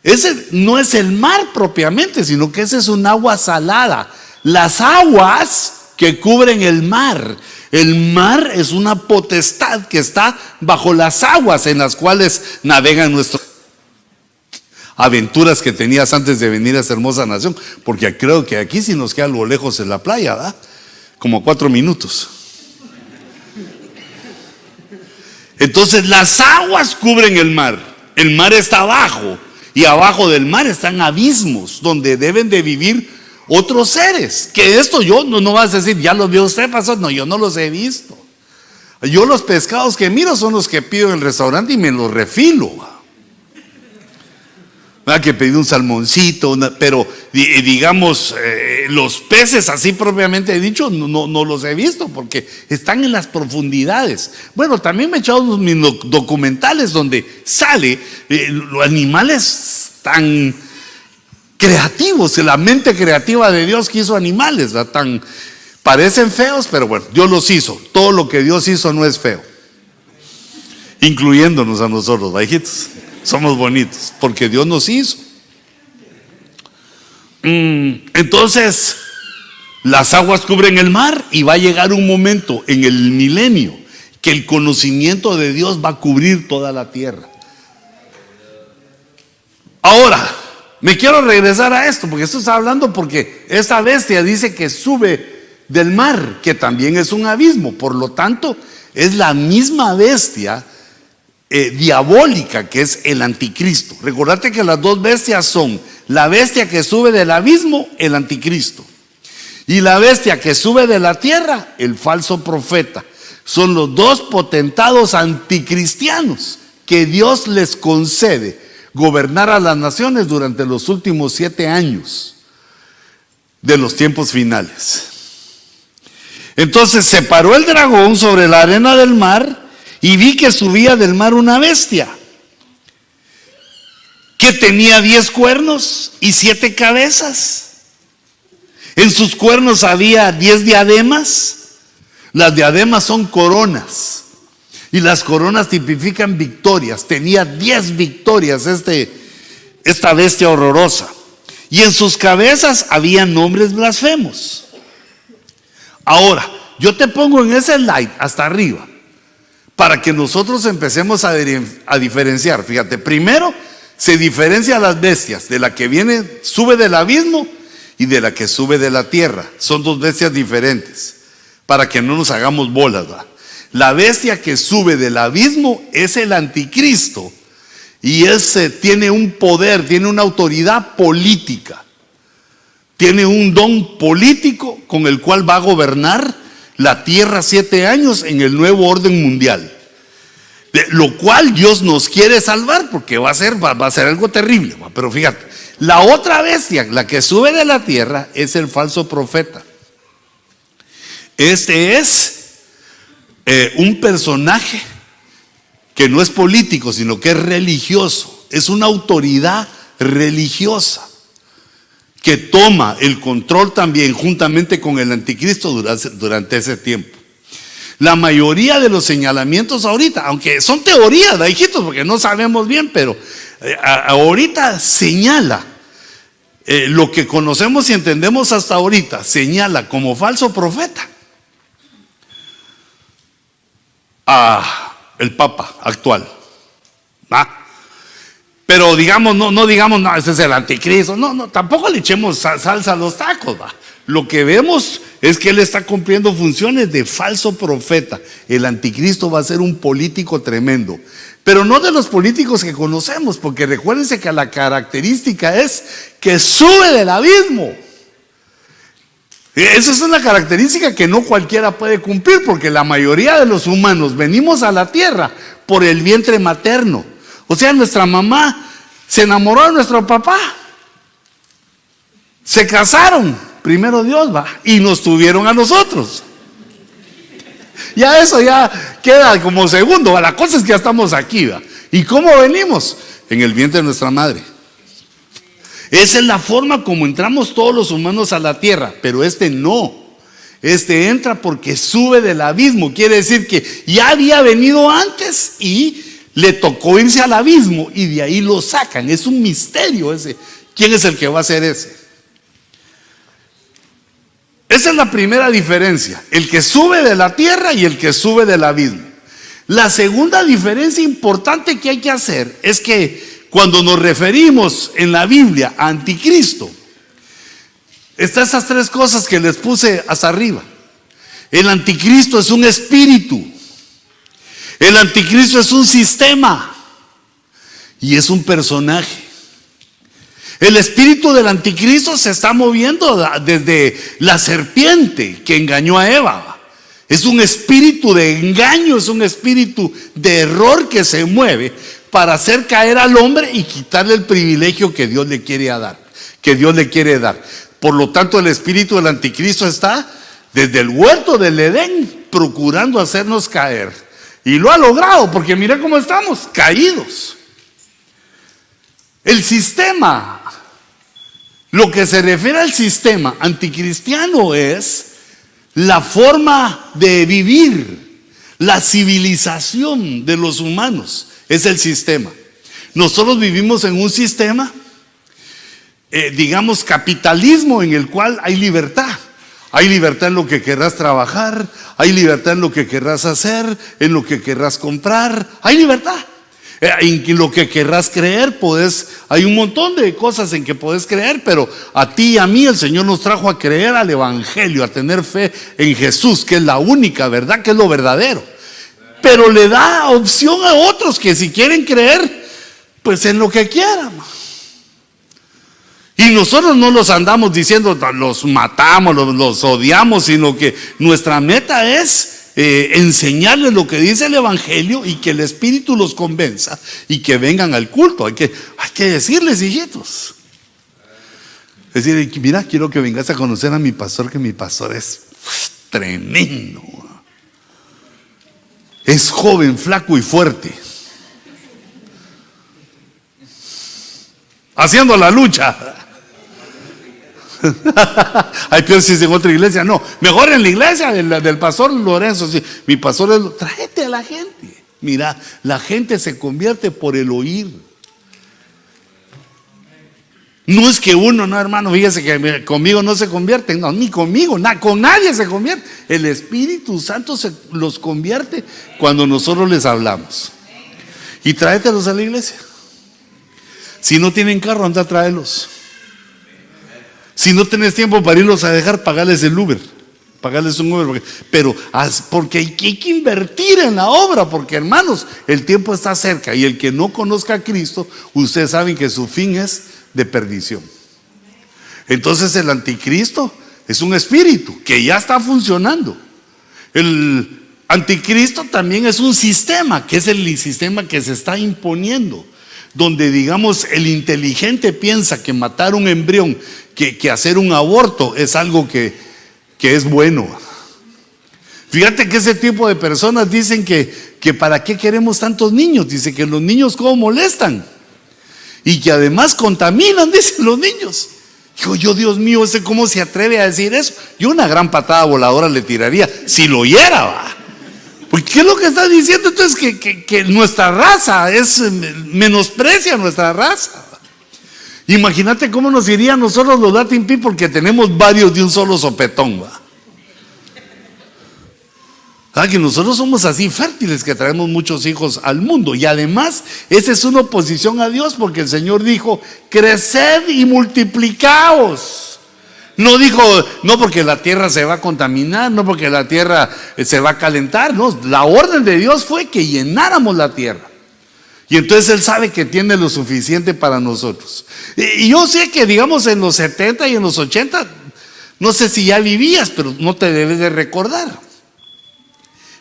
ese no es el mar propiamente, sino que ese es un agua salada. Las aguas que cubren el mar. El mar es una potestad que está bajo las aguas en las cuales navegan nuestras aventuras que tenías antes de venir a esta hermosa nación. Porque creo que aquí sí nos queda algo lejos en la playa, ¿verdad? Como 4 minutos. Entonces las aguas cubren el mar. El mar está abajo y abajo del mar están abismos donde deben de vivir otros seres. Que esto yo no vas a decir, ya los vio usted, pastor. No, yo no los he visto. Yo los pescados que miro son los que pido en el restaurante y me los refilo. Que pedí un salmoncito, pero digamos, los peces así propiamente dicho, no los he visto porque están en las profundidades. Bueno, también me he echado mis documentales donde sale los animales tan creativos, la mente creativa de Dios que hizo animales, ¿verdad? Parecen feos, pero bueno, Dios los hizo. Todo lo que Dios hizo no es feo, incluyéndonos a nosotros, bajitos. Somos bonitos porque Dios nos hizo. Entonces las aguas cubren el mar y va a llegar un momento en el milenio que el conocimiento de Dios va a cubrir toda la tierra. Ahora me quiero regresar a esto porque esto está hablando porque esta bestia dice que sube del mar, que también es un abismo. Por lo tanto es la misma bestia diabólica que es el anticristo. Recordate que las dos bestias son la bestia que sube del abismo, el anticristo, y la bestia que sube de la tierra, el falso profeta. Son los dos potentados anticristianos que Dios les concede gobernar a las naciones durante los últimos 7 años de los tiempos finales. Entonces se paró el dragón sobre la arena del mar y vi que subía del mar una bestia que tenía 10 cuernos y 7 cabezas. En sus cuernos había 10 diademas. Las diademas son coronas y las coronas tipifican victorias. Tenía 10 victorias esta bestia horrorosa. Y en sus cabezas había nombres blasfemos. Ahora, yo te pongo en ese slide hasta arriba para que nosotros empecemos a diferenciar. Fíjate, primero se diferencia las bestias, de la que sube del abismo y de la que sube de la tierra. Son dos bestias diferentes, para que no nos hagamos bolas, ¿verdad? La bestia que sube del abismo es el anticristo, y ese tiene un poder, tiene una autoridad política, tiene un don político con el cual va a gobernar la tierra 7 años en el nuevo orden mundial, de lo cual Dios nos quiere salvar porque va a ser algo terrible. Pero fíjate, la otra bestia, la que sube de la tierra, es el falso profeta. Este es un personaje que no es político, sino que es religioso, es una autoridad religiosa que toma el control también juntamente con el anticristo durante ese tiempo. La mayoría de los señalamientos ahorita, aunque son teorías, hijitos, porque no sabemos bien, pero ahorita señala lo que conocemos y entendemos hasta ahorita, señala como falso profeta a el Papa actual. Pero digamos, no digamos, no, ese es el anticristo. No, tampoco le echemos salsa a los tacos, va. Lo que vemos es que él está cumpliendo funciones de falso profeta. El anticristo va a ser un político tremendo, pero no de los políticos que conocemos, porque recuérdense que la característica es que sube del abismo. Esa es una característica que no cualquiera puede cumplir, porque la mayoría de los humanos venimos a la tierra por el vientre materno. O sea, nuestra mamá se enamoró de nuestro papá, se casaron, primero Dios, va, y nos tuvieron a nosotros. Ya eso ya queda como segundo, ¿va? La cosa es que ya estamos aquí, ¿va? ¿Y cómo venimos? En el vientre de nuestra madre. Esa es la forma como entramos todos los humanos a la tierra, pero este no. Este entra porque sube del abismo. Quiere decir que ya había venido antes y le tocó irse al abismo y de ahí lo sacan. Es un misterio ese. ¿Quién es el que va a hacer ese? Esa es la primera diferencia. El que sube de la tierra y el que sube del abismo. La segunda diferencia importante que hay que hacer es que cuando nos referimos en la Biblia a anticristo, están esas tres cosas que les puse hasta arriba. El anticristo es un espíritu. El anticristo es un sistema. Y es un personaje. El espíritu del anticristo se está moviendo desde la serpiente que engañó a Eva. Es un espíritu de engaño, es un espíritu de error que se mueve para hacer caer al hombre y quitarle el privilegio que Dios le quiere dar, Por lo tanto, el espíritu del anticristo está desde el huerto del Edén procurando hacernos caer. Y lo ha logrado, porque mira cómo estamos, caídos. El sistema, lo que se refiere al sistema anticristiano es la forma de vivir, la civilización de los humanos. Es el sistema. Nosotros vivimos en un sistema, digamos, capitalismo, en el cual hay libertad. Hay libertad en lo que querrás trabajar, hay libertad en lo que querrás hacer, en lo que querrás comprar, hay libertad. En lo que querrás creer, hay un montón de cosas en que podés creer, pero a ti y a mí el Señor nos trajo a creer al Evangelio, a tener fe en Jesús, que es la única verdad, que es lo verdadero. Pero le da opción a otros que si quieren creer, pues en lo que quieran. Y nosotros no los andamos diciendo, los matamos, los odiamos, sino que nuestra meta es enseñarles lo que dice el Evangelio y que el Espíritu los convenza y que vengan al culto. Hay que decirles, hijitos. Es decir, mira, quiero que vengas a conocer a mi pastor, que mi pastor es tremendo. Es joven, flaco y fuerte, haciendo la lucha. Hay peor si es en otra iglesia. No, mejor en la iglesia del pastor Lorenzo. Sí. Mi pastor es, tráete a la gente. Mira, la gente se convierte por el oír. No es que uno, no, hermano, fíjese que conmigo no se convierten. No, ni conmigo, con nadie se convierte. El Espíritu Santo los convierte cuando nosotros les hablamos. Y tráetelos a la iglesia. Si no tienen carro, anda a traerlos. Si no tenés tiempo para irlos a dejar, pagales el Uber. Pagarles un Uber. Pero porque hay que invertir en la obra, porque hermanos, el tiempo está cerca. Y el que no conozca a Cristo, ustedes saben que su fin es de perdición. Entonces el anticristo es un espíritu que ya está funcionando. El anticristo también es un sistema, que es el sistema que se está imponiendo, donde digamos el inteligente piensa que matar un embrión, que hacer un aborto es algo que es bueno. Fíjate que ese tipo de personas dicen que para qué queremos tantos niños. Dice que los niños cómo molestan y que además contaminan, dicen los niños. Digo yo, Dios mío, ¿ese cómo se atreve a decir eso? Yo una gran patada voladora le tiraría si lo oyera, va. Porque ¿qué es lo que está diciendo? Entonces que nuestra raza menosprecia nuestra raza. Imagínate cómo nos irían nosotros los Latin People, porque tenemos varios de un solo sopetón, ¿va? Que nosotros somos así fértiles, que traemos muchos hijos al mundo. Y además, esa es una oposición a Dios, porque el Señor dijo: creced y multiplicaos. No dijo, no porque la tierra se va a contaminar, no porque la tierra se va a calentar. No, la orden de Dios fue que llenáramos la tierra. Y entonces Él sabe que tiene lo suficiente para nosotros. Y yo sé que, digamos, en los 70 y en los 80, no sé si ya vivías, pero no te debes de recordar.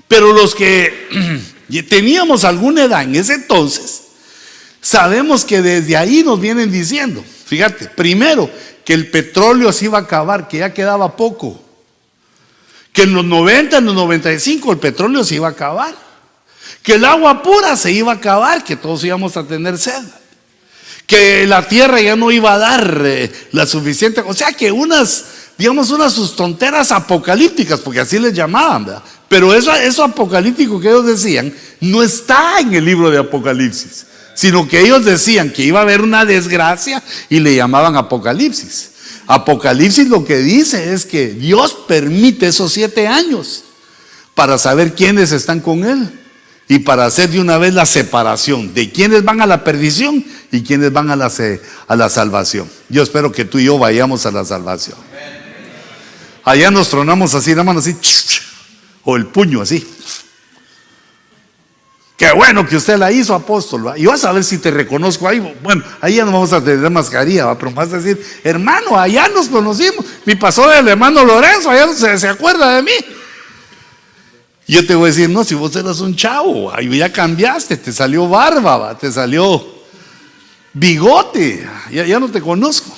Pero los que teníamos alguna edad en ese entonces, sabemos que desde ahí nos vienen diciendo, fíjate, primero, que el petróleo se iba a acabar, que ya quedaba poco. Que en los 90, en los 95 el petróleo se iba a acabar. Que el agua pura se iba a acabar, que todos íbamos a tener sed. Que la tierra ya no iba a dar la suficiente, o sea que unas sus tonteras apocalípticas, porque así les llamaban, ¿verdad? Pero eso apocalíptico que ellos decían no está en el libro de Apocalipsis, sino que ellos decían que iba a haber una desgracia y le llamaban Apocalipsis. Apocalipsis lo que dice es que Dios permite esos 7 años para saber quiénes están con Él y para hacer de una vez la separación de quiénes van a la perdición y quiénes van a la salvación. Yo espero que tú y yo vayamos a la salvación. Allá nos tronamos así, la mano así, o el puño así. Qué bueno que usted la hizo, apóstol, ¿va? Y vas a ver si te reconozco ahí. Bueno, ahí ya no vamos a tener mascarilla, ¿va? Pero vas a decir, hermano, allá nos conocimos. Mi pastor, el hermano Lorenzo, allá se acuerda de mí. Y yo te voy a decir, no, si vos eras un chavo, ahí ya cambiaste, te salió barba, ¿va? Te salió bigote, ya no te conozco.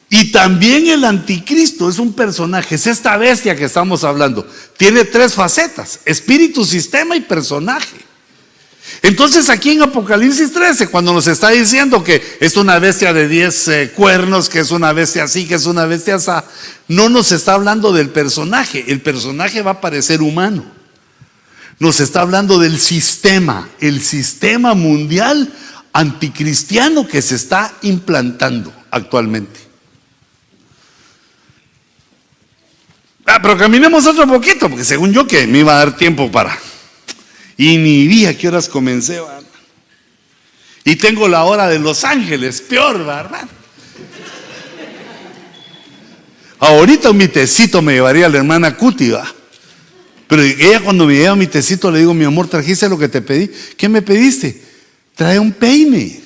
Y también el anticristo es un personaje, es esta bestia que estamos hablando. Tiene 3 facetas: espíritu, sistema y personaje. Entonces aquí en Apocalipsis 13, cuando nos está diciendo que es una bestia de 10 cuernos, que es una bestia así, que es una bestia así, no nos está hablando del personaje. El personaje va a parecer humano. Nos está hablando del sistema, el sistema mundial anticristiano que se está implantando actualmente. Pero caminemos otro poquito, porque según yo que me iba a dar tiempo para... Y ni vi a qué horas comencé, ¿verdad? Y tengo la hora de Los Ángeles, peor, ¿verdad? Ahorita mi tecito me llevaría a la hermana Cuti, ¿verdad? Pero ella cuando me lleva mi tecito le digo, mi amor, ¿trajiste lo que te pedí? ¿Qué me pediste? Trae un peine.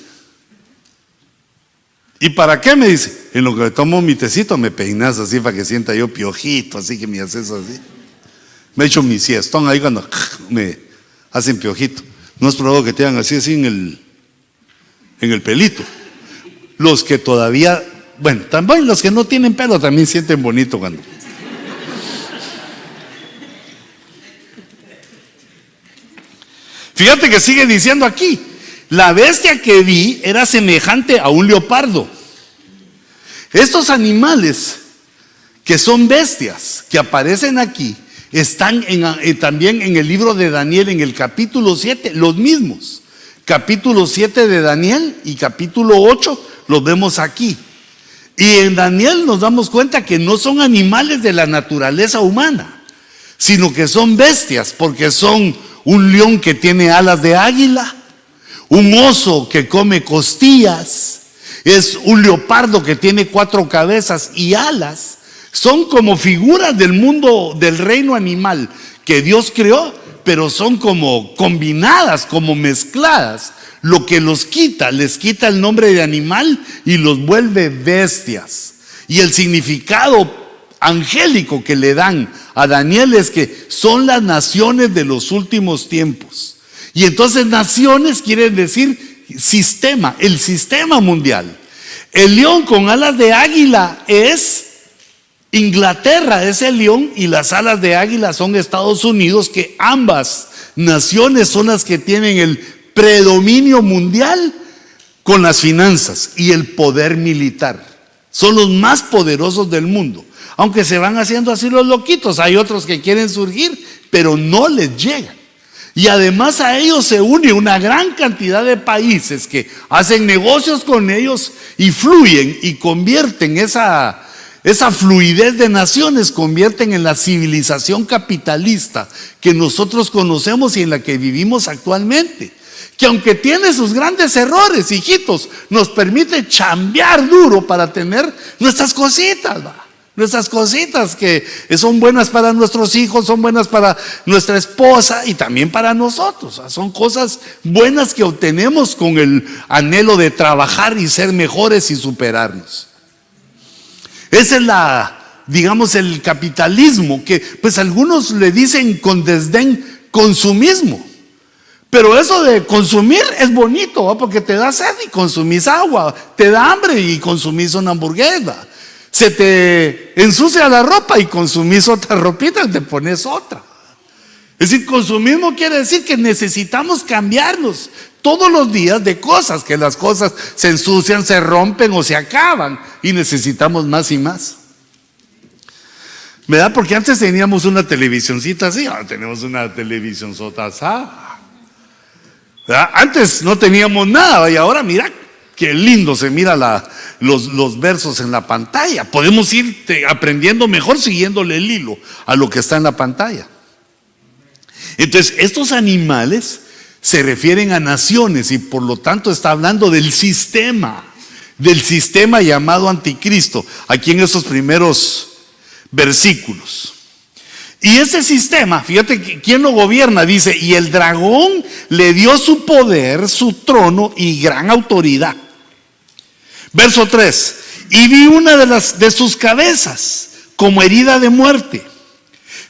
¿Y para qué? Me dice, en lo que tomo mi tecito me peinas así para que sienta yo piojito, así que me haces así. Me echo mi siestón ahí cuando me hacen piojito. No es probado que te hagan así en el pelito. Los que todavía, bueno, también los que no tienen pelo también sienten bonito cuando. Fíjate que sigue diciendo aquí, la bestia que vi era semejante a un leopardo. Estos animales que son bestias, que aparecen aquí, están también en el libro de Daniel, en el capítulo 7, los mismos. Capítulo 7 de Daniel y capítulo 8 los vemos aquí. Y en Daniel nos damos cuenta que no son animales de la naturaleza humana, sino que son bestias, porque son un león que tiene alas de águila, un oso que come costillas, es un leopardo que tiene 4 cabezas y alas. Son como figuras del mundo, del reino animal que Dios creó, pero son como combinadas, como mezcladas. Lo que les quita el nombre de animal y los vuelve bestias. Y el significado angélico que le dan a Daniel es que son las naciones de los últimos tiempos. Y entonces naciones quieren decir sistema, el sistema mundial. El león con alas de águila es Inglaterra, es el león, y las alas de águila son Estados Unidos, que ambas naciones son las que tienen el predominio mundial con las finanzas y el poder militar. Son los más poderosos del mundo. Aunque se van haciendo así los loquitos, hay otros que quieren surgir, pero no les llegan. Y además a ellos se une una gran cantidad de países que hacen negocios con ellos y fluyen y convierten esa fluidez de naciones convierten en la civilización capitalista que nosotros conocemos y en la que vivimos actualmente. Que aunque tiene sus grandes errores, hijitos, nos permite chambear duro para tener nuestras cositas, ¿va? Nuestras cositas que son buenas para nuestros hijos, son buenas para nuestra esposa y también para nosotros. Son cosas buenas que obtenemos con el anhelo de trabajar y ser mejores y superarnos. Esa es digamos, el capitalismo, que pues algunos le dicen con desdén consumismo. Pero eso de consumir es bonito, ¿va? Porque te da sed y consumís agua, te da hambre y consumís una hamburguesa, se te ensucia la ropa y consumís otra ropita y te pones otra. Es decir, consumismo quiere decir que necesitamos cambiarnos todos los días de cosas, que las cosas se ensucian, se rompen o se acaban y necesitamos más y más. ¿Verdad? Porque antes teníamos una televisioncita así, ahora tenemos una televisionzota así. ¿Verdad? Antes no teníamos nada y ahora mira qué lindo se mira los versos en la pantalla. Podemos ir aprendiendo mejor siguiéndole el hilo a lo que está en la pantalla. Entonces, estos animales se refieren a naciones y por lo tanto está hablando del sistema llamado anticristo, aquí en esos primeros versículos. Y ese sistema, fíjate quién lo gobierna, dice, y el dragón le dio su poder, su trono y gran autoridad. Verso 3, y vi una de sus cabezas como herida de muerte,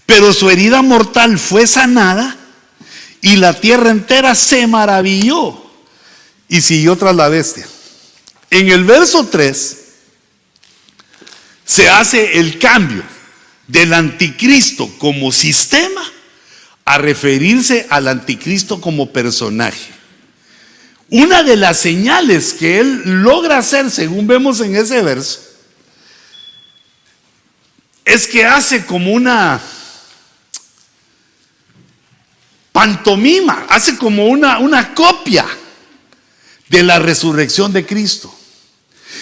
pero su herida mortal fue sanada y la tierra entera se maravilló y siguió tras la bestia. En el verso 3 se hace el cambio del anticristo como sistema a referirse al anticristo como personaje. Una de las señales que él logra hacer, según vemos en ese verso, es que hace como una pantomima, hace como una copia de la resurrección de Cristo.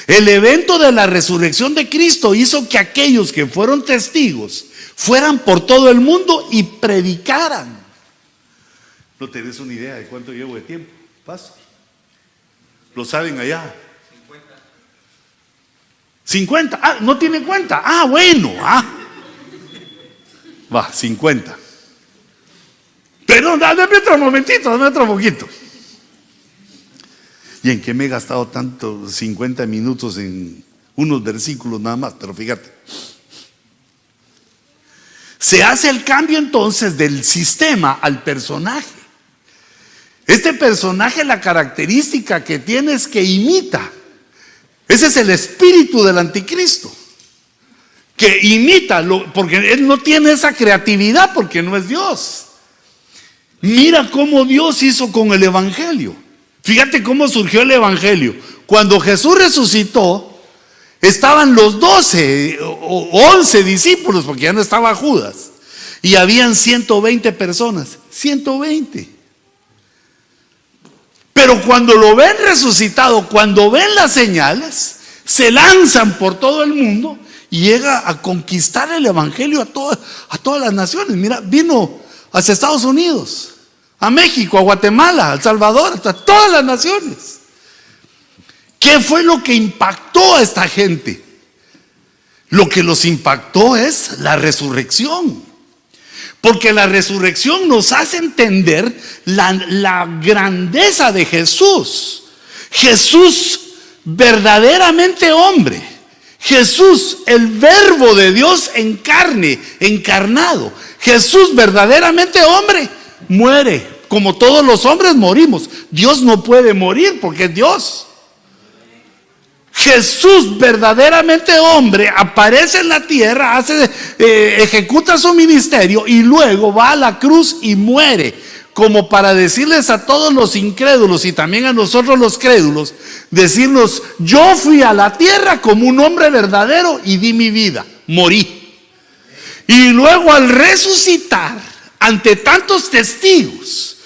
El evento de la resurrección de Cristo hizo que aquellos que fueron testigos fueran por todo el mundo y predicaran. ¿No tenés una idea de cuánto llevo de tiempo? Paso. ¿Lo saben allá? 50. Ah, no tienen cuenta. Ah, bueno. Va, 50. Pero dame otro momentito, dame otro poquito. ¿Y en qué me he gastado tanto 50 minutos en unos versículos nada más? Pero fíjate. Se hace el cambio entonces del sistema al personaje. Este personaje, la característica que tiene es que imita. Ese es el espíritu del anticristo. Que imita, porque él no tiene esa creatividad porque no es Dios. Mira cómo Dios hizo con el evangelio. Fíjate cómo surgió el evangelio. Cuando Jesús resucitó, estaban los 12 o 11 discípulos, porque ya no estaba Judas, y habían 120 personas. 120. Pero cuando lo ven resucitado, cuando ven las señales, se lanzan por todo el mundo y llega a conquistar el evangelio a todas las naciones. Mira, vino hacia Estados Unidos, a México, a Guatemala, a El Salvador, a todas las naciones. ¿Qué fue lo que impactó a esta gente? Lo que los impactó es la resurrección. Porque la resurrección nos hace entender la grandeza de Jesús. Jesús verdaderamente hombre. Jesús, el verbo de Dios en carne, encarnado. Jesús verdaderamente hombre, muere. Como todos los hombres morimos. Dios no puede morir porque es Dios. Jesús verdaderamente hombre aparece en la tierra, ejecuta su ministerio y luego va a la cruz y muere, como para decirles a todos los incrédulos y también a nosotros los crédulos, decirnos: yo fui a la tierra como un hombre verdadero y di mi vida, morí. Y luego al resucitar ante tantos testigos,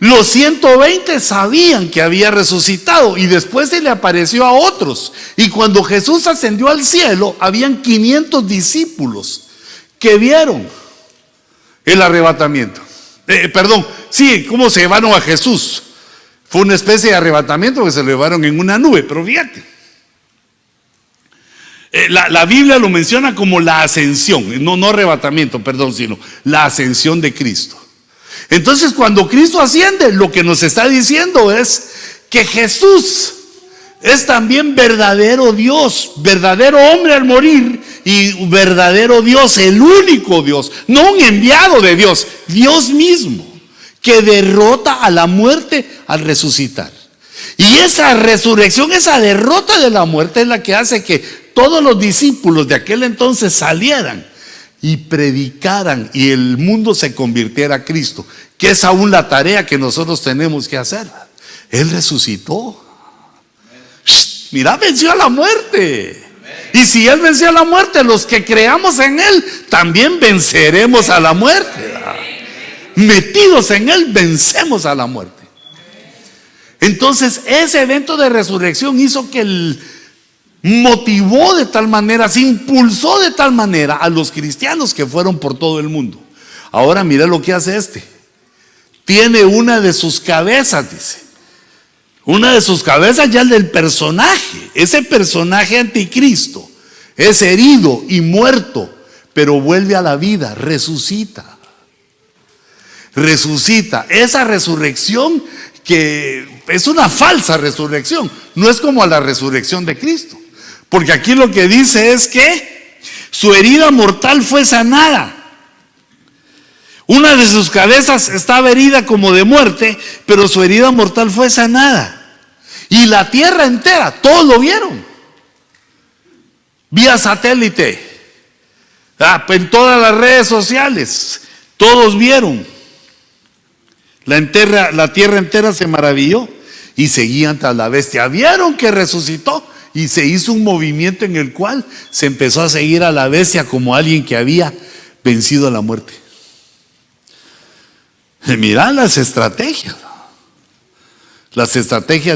Los 120 sabían que había resucitado y después se le apareció a otros. Y cuando Jesús ascendió al cielo, habían 500 discípulos que vieron el arrebatamiento. Cómo se llevaron a Jesús. Fue una especie de arrebatamiento que se lo llevaron en una nube, pero fíjate. La Biblia lo menciona como la ascensión, no arrebatamiento, sino la ascensión de Cristo. Entonces, cuando Cristo asciende, lo que nos está diciendo es que Jesús es también verdadero Dios, verdadero hombre al morir y verdadero Dios, el único Dios, no un enviado de Dios, Dios mismo, que derrota a la muerte al resucitar. Y esa resurrección, esa derrota de la muerte es la que hace que todos los discípulos de aquel entonces salieran y predicaran y el mundo se convirtiera a Cristo, que es aún la tarea que nosotros tenemos que hacer. Él resucitó. Mira, venció a la muerte. Y si Él venció a la muerte, los que creamos en Él también venceremos a la muerte. Metidos en Él, vencemos a la muerte. Entonces, ese evento de resurrección hizo que motivó de tal manera, se impulsó de tal manera a los cristianos que fueron por todo el mundo. Ahora mira lo que hace tiene una de sus cabezas, dice, una de sus cabezas ya el del personaje. Ese personaje anticristo es herido y muerto, pero vuelve a la vida, resucita. Esa resurrección que es una falsa resurrección, no es como la resurrección de Cristo. Porque aquí lo que dice es que su herida mortal fue sanada. Una de sus cabezas estaba herida como de muerte, pero su herida mortal fue sanada. Y la tierra entera, todos lo vieron. Vía satélite, en todas las redes sociales, todos vieron. La tierra entera se maravilló y seguían tras la bestia. Vieron que resucitó. Y se hizo un movimiento en el cual se empezó a seguir a la bestia como alguien que había vencido a la muerte. Mirá las estrategias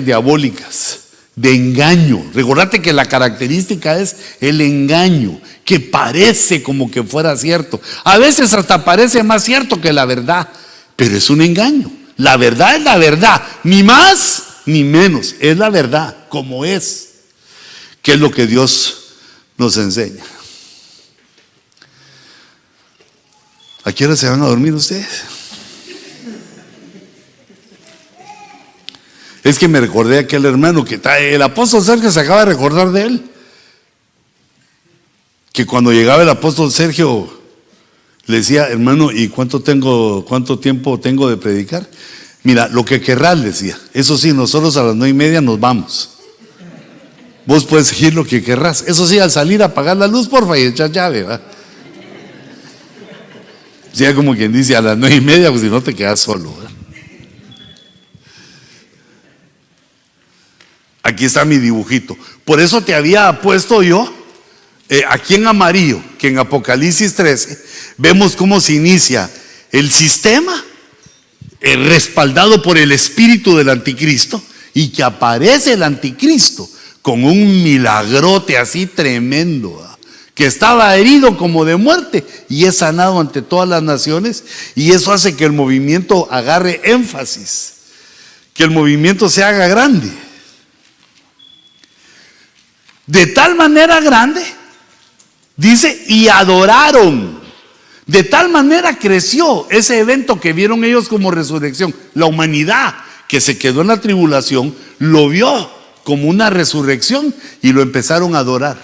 diabólicas de engaño. Recordate que la característica es el engaño, que parece como que fuera cierto. A veces hasta parece más cierto que la verdad, pero es un engaño. La verdad es la verdad, ni más ni menos, es la verdad como es. ¿Qué es lo que Dios nos enseña? ¿A qué hora se van a dormir ustedes? Es que me recordé a aquel hermano que el apóstol Sergio se acaba de recordar de él. Que cuando llegaba el apóstol Sergio le decía, hermano, ¿y cuánto tiempo tengo de predicar? Mira, lo que querrás, le decía. Eso sí, nosotros a las 9:30 nos vamos. Vos puedes seguir lo que querrás. Eso sí, al salir a apagar la luz, porfa, y echar llave, ¿verdad? Ya como quien dice, a las 9:30, pues si no te quedas solo, ¿verdad? Aquí está mi dibujito. Por eso te había puesto yo aquí en amarillo, que en Apocalipsis 13 vemos cómo se inicia el sistema respaldado por el espíritu del anticristo, y que aparece el anticristo con un milagrote así tremendo, que estaba herido como de muerte y es sanado ante todas las naciones. Y eso hace que el movimiento agarre énfasis, que el movimiento se haga grande. De tal manera grande, dice, y adoraron. De tal manera creció ese evento que vieron ellos como resurrección. La humanidad que se quedó en la tribulación lo vio como una resurrección y lo empezaron a adorar.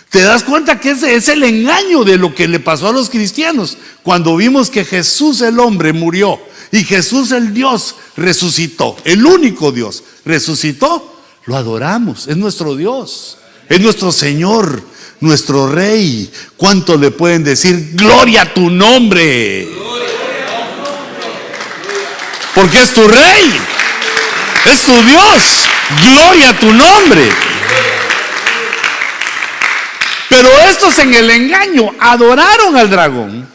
¿Te das cuenta que ese es el engaño de lo que le pasó a los cristianos? Cuando vimos que Jesús el hombre murió y Jesús el Dios resucitó, el único Dios resucitó, lo adoramos. Es nuestro Dios, es nuestro Señor, nuestro Rey. ¿Cuánto le pueden decir gloria a tu nombre? Porque es tu Rey, es tu Dios. Gloria a tu nombre. Pero estos en el engaño adoraron al dragón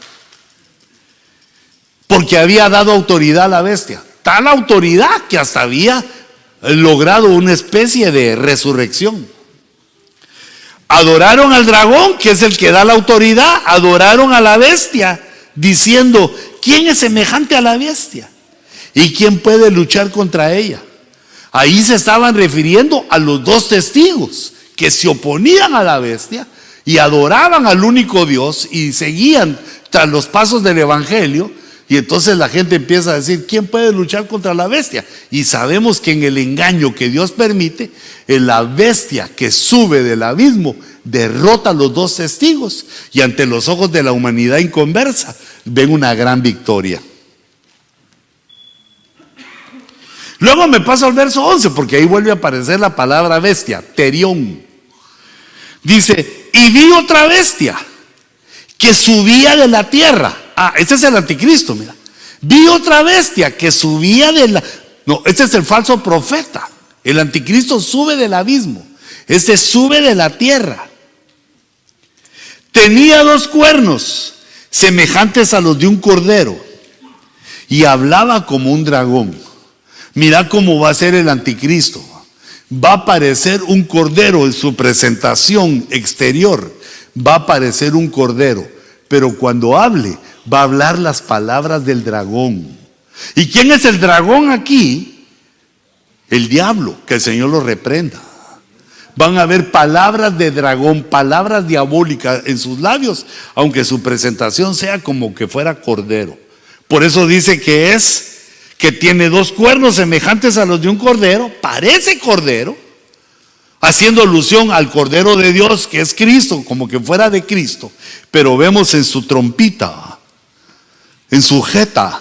porque había dado autoridad a la bestia. tal autoridad que hasta había logrado una especie de resurrección. Adoraron al dragón, que es el que da la autoridad. Adoraron a la bestia, diciendo: ¿quién es semejante a la bestia? ¿Y quién puede luchar contra ella? Ahí se estaban refiriendo a los dos testigos que se oponían a la bestia y adoraban al único Dios y seguían tras los pasos del evangelio. Y entonces la gente empieza a decir: ¿quién puede luchar contra la bestia? Y sabemos que en el engaño que Dios permite, la bestia que sube del abismo derrota a los dos testigos, y ante los ojos de la humanidad inconversa ven una gran victoria. Luego me paso al verso 11, porque ahí vuelve a aparecer la palabra bestia, terión. Dice: y vi otra bestia que subía de la tierra. Este es el anticristo, mira. Vi otra bestia que subía de la... No, este es el falso profeta. El anticristo sube del abismo. Este sube de la tierra. Tenía 2 cuernos semejantes a los de un cordero y hablaba como un dragón. Mira cómo va a ser el anticristo. Va a aparecer un cordero en su presentación exterior. Va a aparecer un cordero, pero cuando hable, va a hablar las palabras del dragón. ¿Y quién es el dragón aquí? El diablo, que el Señor lo reprenda. Van a haber palabras de dragón, palabras diabólicas en sus labios, aunque su presentación sea como que fuera cordero. Por eso dice que tiene 2 cuernos semejantes a los de un cordero, parece cordero, haciendo alusión al Cordero de Dios, que es Cristo, como que fuera de Cristo. Pero vemos en su trompita, en su jeta,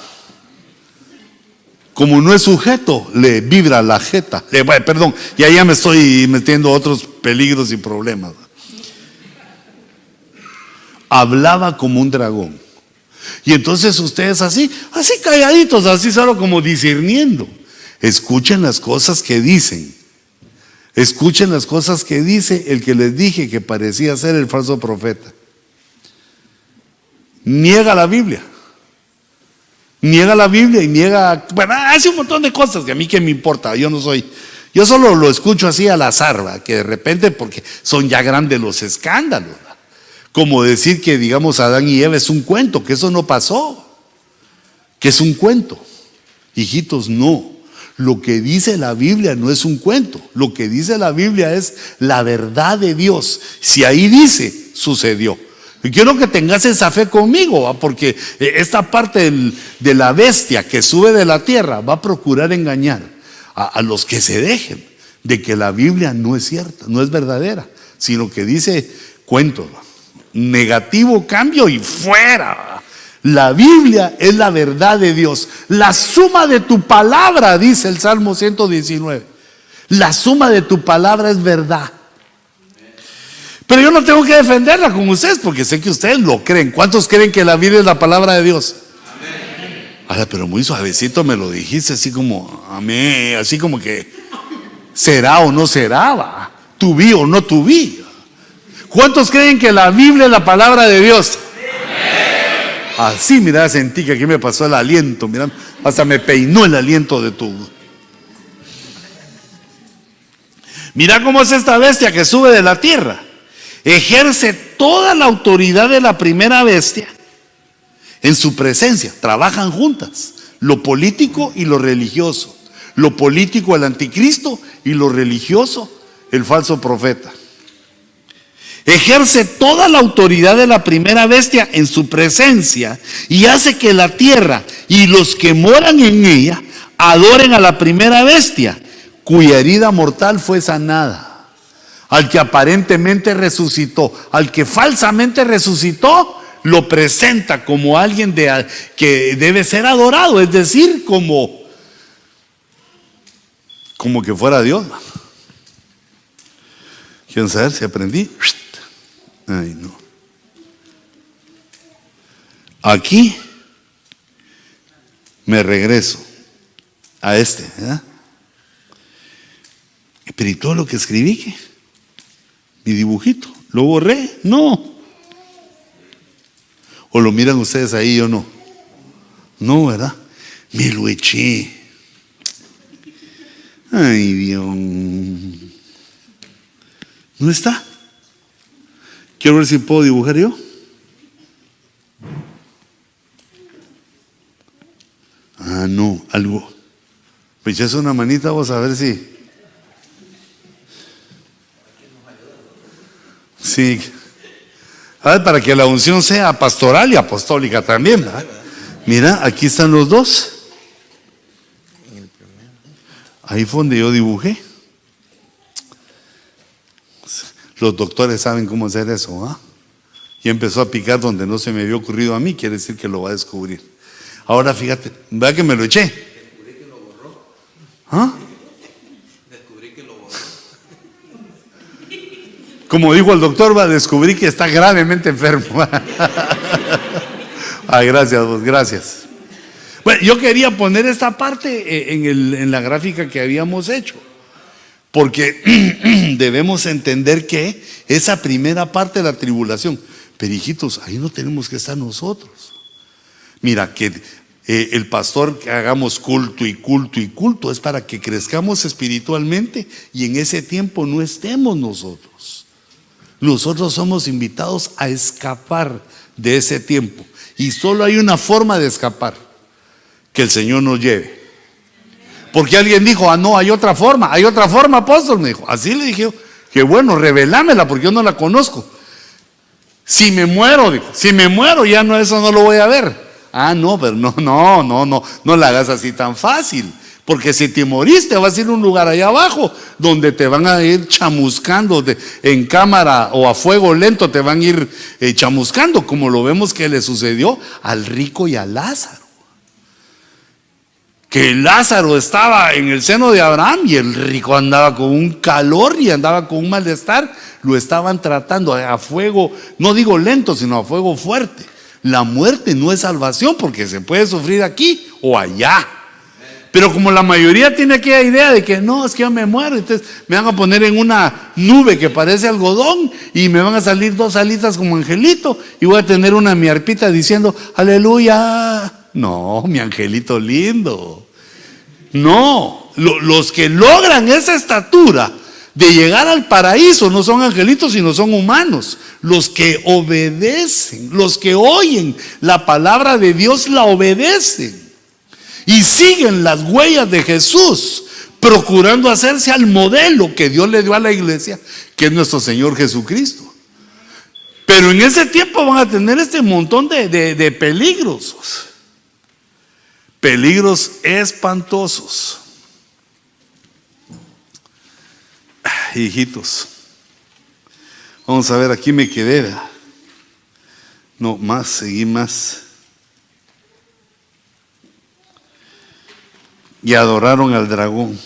como no es sujeto, le vibra la jeta. Perdón, ya me estoy metiendo a otros peligros y problemas. Hablaba como un dragón. Y entonces ustedes así calladitos, así solo como discerniendo. Escuchen las cosas que dicen. Escuchen las cosas que dice el que les dije que parecía ser el falso profeta. Niega la Biblia. Niega la Biblia y niega, bueno, hace un montón de cosas que a mí que me importa. Yo solo lo escucho así al azar, ¿va? Que de repente, porque son ya grandes los escándalos, ¿va? Como decir que, digamos, Adán y Eva es un cuento, que eso no pasó, que es un cuento. Hijitos, no. Lo que dice la Biblia no es un cuento. Lo que dice la Biblia es la verdad de Dios. Si ahí dice, sucedió. Y quiero que tengas esa fe conmigo, porque esta parte de la bestia que sube de la tierra va a procurar engañar a los que se dejen de que la Biblia no es cierta, no es verdadera, sino que dice cuento, negativo, cambio y fuera. La Biblia es la verdad de Dios, la suma de tu palabra, dice el Salmo 119. La suma de tu palabra es verdad. Pero yo no tengo que defenderla con ustedes, porque sé que ustedes lo creen. ¿Cuántos creen que la Biblia es la palabra de Dios? Amén. Pero muy suavecito me lo dijiste, así como, amén, así como que será o no será, va. To be o no to be. ¿Cuántos creen que la Biblia es la palabra de Dios? Amén. Así, mira, sentí que aquí me pasó el aliento, mira, hasta me peinó el aliento de tu. Mira cómo es esta bestia que sube de la tierra. Ejerce toda la autoridad de la primera bestia en su presencia. Trabajan juntas, lo político y lo religioso. Lo político el anticristo y lo religioso el falso profeta. Ejerce toda la autoridad de la primera bestia en su presencia y hace que la tierra y los que moran en ella adoren a la primera bestia, cuya herida mortal fue sanada. Al que aparentemente resucitó, al que falsamente resucitó, lo presenta como alguien que debe ser adorado, es decir, como que fuera Dios. ¿Quieren saber si aprendí? Ay, no. Aquí me regreso a ¿verdad? Pero ¿y todo lo que escribí qué? Mi dibujito, ¿lo borré? No. ¿O lo miran ustedes ahí? Yo no. No, ¿verdad? Me lo eché. Ay, Dios. ¿No está? Quiero ver si puedo dibujar yo. Ah, no, algo. Pues es una manita, vamos a ver si. Sí. A ver, para que la unción sea pastoral y apostólica también, ¿verdad? Mira, aquí están los dos. Ahí fue donde yo dibujé. Los doctores saben cómo hacer eso, ¿ah? Y empezó a picar donde no se me había ocurrido a mí, quiere decir que lo va a descubrir. Ahora fíjate, ¿verdad que me lo eché? Descubrí que lo borró. ¿Ah? Descubrí que lo borró. Como dijo el doctor, va a descubrir que está gravemente enfermo. Ah, gracias, vos, gracias. Bueno, yo quería poner esta parte en la gráfica que habíamos hecho, porque debemos entender que esa primera parte de la tribulación, pero hijitos, ahí no tenemos que estar nosotros. Mira, que el pastor, que hagamos culto y culto y culto, es para que crezcamos espiritualmente y en ese tiempo no estemos nosotros. Nosotros somos invitados a escapar de ese tiempo y solo hay una forma de escapar: que el Señor nos lleve. Porque alguien dijo, ah, no, hay otra forma, apóstol, me dijo. Así le dije yo, que bueno, revelámela porque yo no la conozco. Si me muero, dijo, si me muero ya no, eso no lo voy a ver. Ah, no, pero no la hagas así tan fácil. Porque si te moriste vas a ir a un lugar allá abajo donde te van a ir chamuscando en cámara o a fuego lento, te van a ir chamuscando, como lo vemos que le sucedió al rico y a Lázaro. Que Lázaro estaba en el seno de Abraham y el rico andaba con un calor y andaba con un malestar. Lo estaban tratando a fuego, no digo lento, sino a fuego fuerte. La muerte no es salvación porque se puede sufrir aquí o allá. Pero como la mayoría tiene aquella idea de que no, es que yo me muero, entonces me van a poner en una nube que parece algodón y me van a salir dos alitas como angelito y voy a tener una mi arpita diciendo aleluya. No, mi angelito lindo. No, los que logran esa estatura de llegar al paraíso no son angelitos, sino son humanos. Los que obedecen, los que oyen la palabra de Dios, la obedecen y siguen las huellas de Jesús, procurando hacerse al modelo que Dios le dio a la iglesia, que es nuestro Señor Jesucristo. Pero en ese tiempo van a tener este montón de peligros. Peligros espantosos. Hijitos, vamos a ver, aquí me quedé, ¿verdad? No, más, seguí más. Y adoraron al dragón,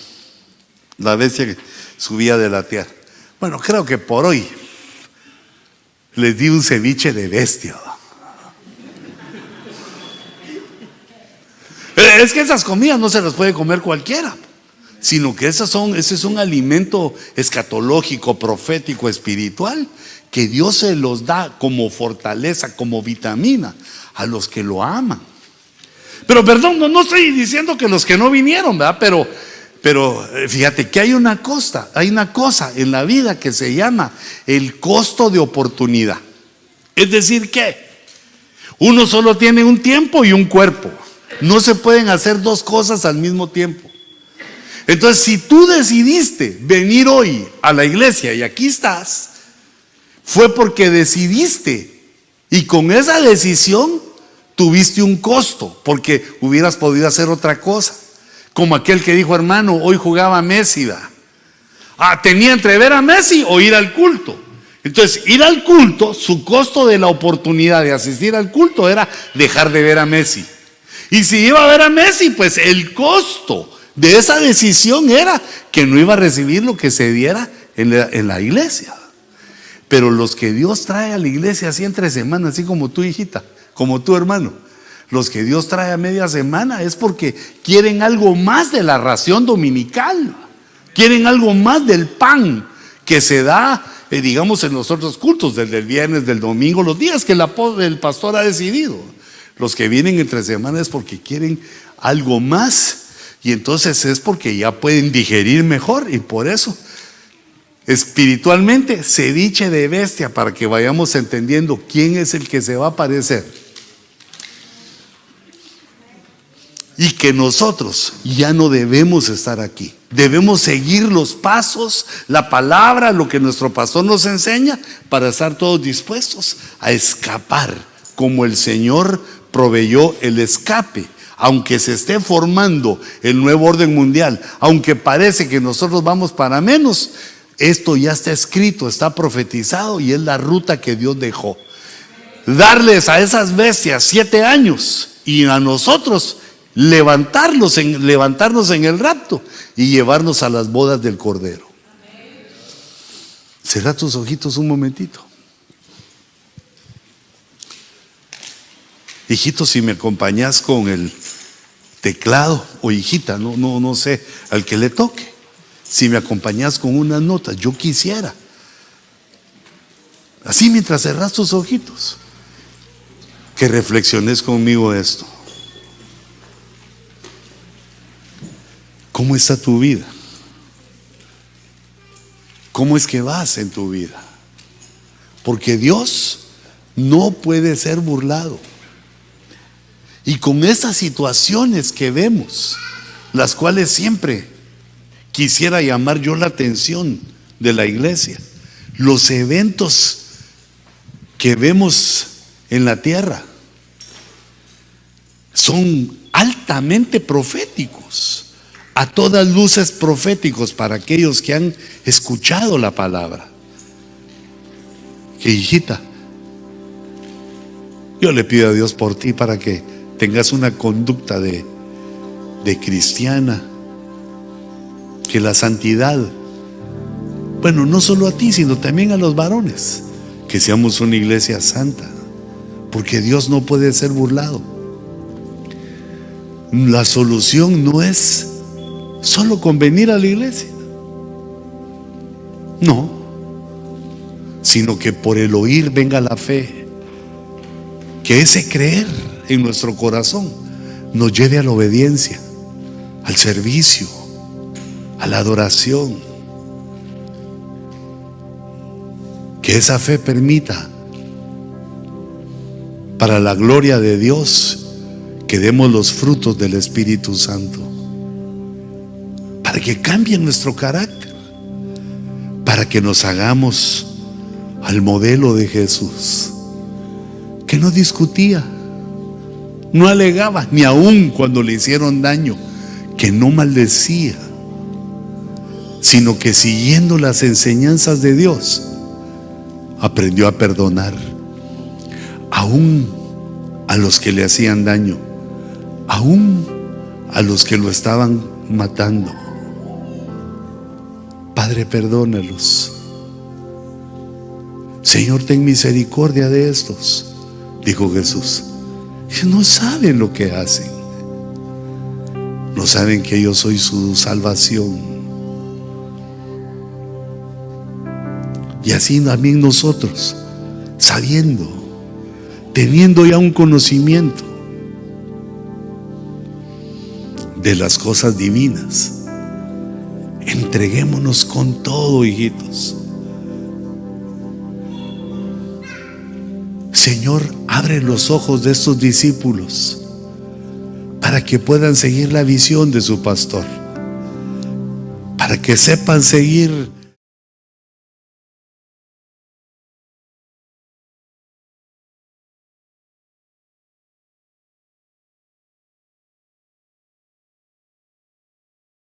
la bestia que subía de la tierra. Bueno, creo que por hoy les di un ceviche de bestia. Es que esas comidas no se las puede comer cualquiera, sino que ese es un alimento escatológico, profético, espiritual, que Dios se los da como fortaleza, como vitamina a los que lo aman. Pero perdón, no estoy diciendo que los que no vinieron, ¿verdad? Pero fíjate que hay una cosa en la vida que se llama el costo de oportunidad. Es decir, que uno solo tiene un tiempo y un cuerpo. No se pueden hacer dos cosas al mismo tiempo. Entonces, si tú decidiste venir hoy a la iglesia y aquí estás, fue porque decidiste y con esa decisión tuviste un costo, porque hubieras podido hacer otra cosa. Como aquel que dijo, hermano, hoy jugaba Messi, ¿va? Tenía entre ver a Messi o ir al culto. Entonces, ir al culto, su costo de la oportunidad de asistir al culto era dejar de ver a Messi. Y si iba a ver a Messi, pues el costo de esa decisión era que no iba a recibir lo que se diera en la iglesia. Pero los que Dios trae a la iglesia así entre semanas, así como tú, hijita, como tú, hermano, los que Dios trae a media semana es porque quieren algo más de la ración dominical, quieren algo más del pan que se da, digamos, en los otros cultos, desde el viernes, del domingo, los días que el pastor ha decidido. Los que vienen entre semanas es porque quieren algo más Y entonces es porque ya pueden digerir mejor, y por eso espiritualmente ceviche de bestia, para que vayamos entendiendo quién es el que se va a aparecer. Y que nosotros ya no debemos estar aquí. Debemos seguir los pasos, la palabra, lo que nuestro pastor nos enseña, para estar todos dispuestos a escapar, como el Señor proveyó el escape. Aunque se esté formando el nuevo orden mundial, aunque parece que nosotros vamos para menos, esto ya está escrito, está profetizado, y es la ruta que Dios dejó. Darles a esas bestias 7 años y a nosotros levantarnos en el rapto y llevarnos a las bodas del Cordero. Cierra tus ojitos un momentito. Hijito, si me acompañas con el teclado, o hijita, no sé, al que le toque, si me acompañas con unas notas, yo quisiera, así mientras cerras tus ojitos, que reflexiones conmigo esto. ¿Cómo está tu vida? ¿Cómo es que vas en tu vida? Porque Dios no puede ser burlado. Y con esas situaciones que vemos, las cuales siempre quisiera llamar yo la atención de la iglesia, los eventos que vemos en la tierra son altamente proféticos, a todas luces proféticos para aquellos que han escuchado la palabra. Que hijita, yo le pido a Dios por ti, para que tengas una conducta de cristiana, que la santidad, bueno, no solo a ti, sino también a los varones, que seamos una iglesia santa, porque Dios no puede ser burlado. La solución no es solo con venir a la iglesia, no, sino que por el oír venga la fe, que ese creer en nuestro corazón nos lleve a la obediencia, al servicio, a la adoración. Que esa fe permita, para la gloria de Dios, que demos los frutos del Espíritu Santo, para que cambie nuestro carácter, para que nos hagamos al modelo de Jesús, que no discutía, no alegaba, ni aun cuando le hicieron daño, que no maldecía, sino que siguiendo las enseñanzas de Dios, aprendió a perdonar, aún a los que le hacían daño, aún a los que lo estaban matando. Padre, perdónalos. Señor, ten misericordia de estos, dijo Jesús. Que no saben lo que hacen, no saben que yo soy su salvación. Y así también nosotros, sabiendo, teniendo ya un conocimiento de las cosas divinas, entreguémonos con todo, hijitos. Señor, abre los ojos de estos discípulos para que puedan seguir la visión de su pastor, para que sepan seguir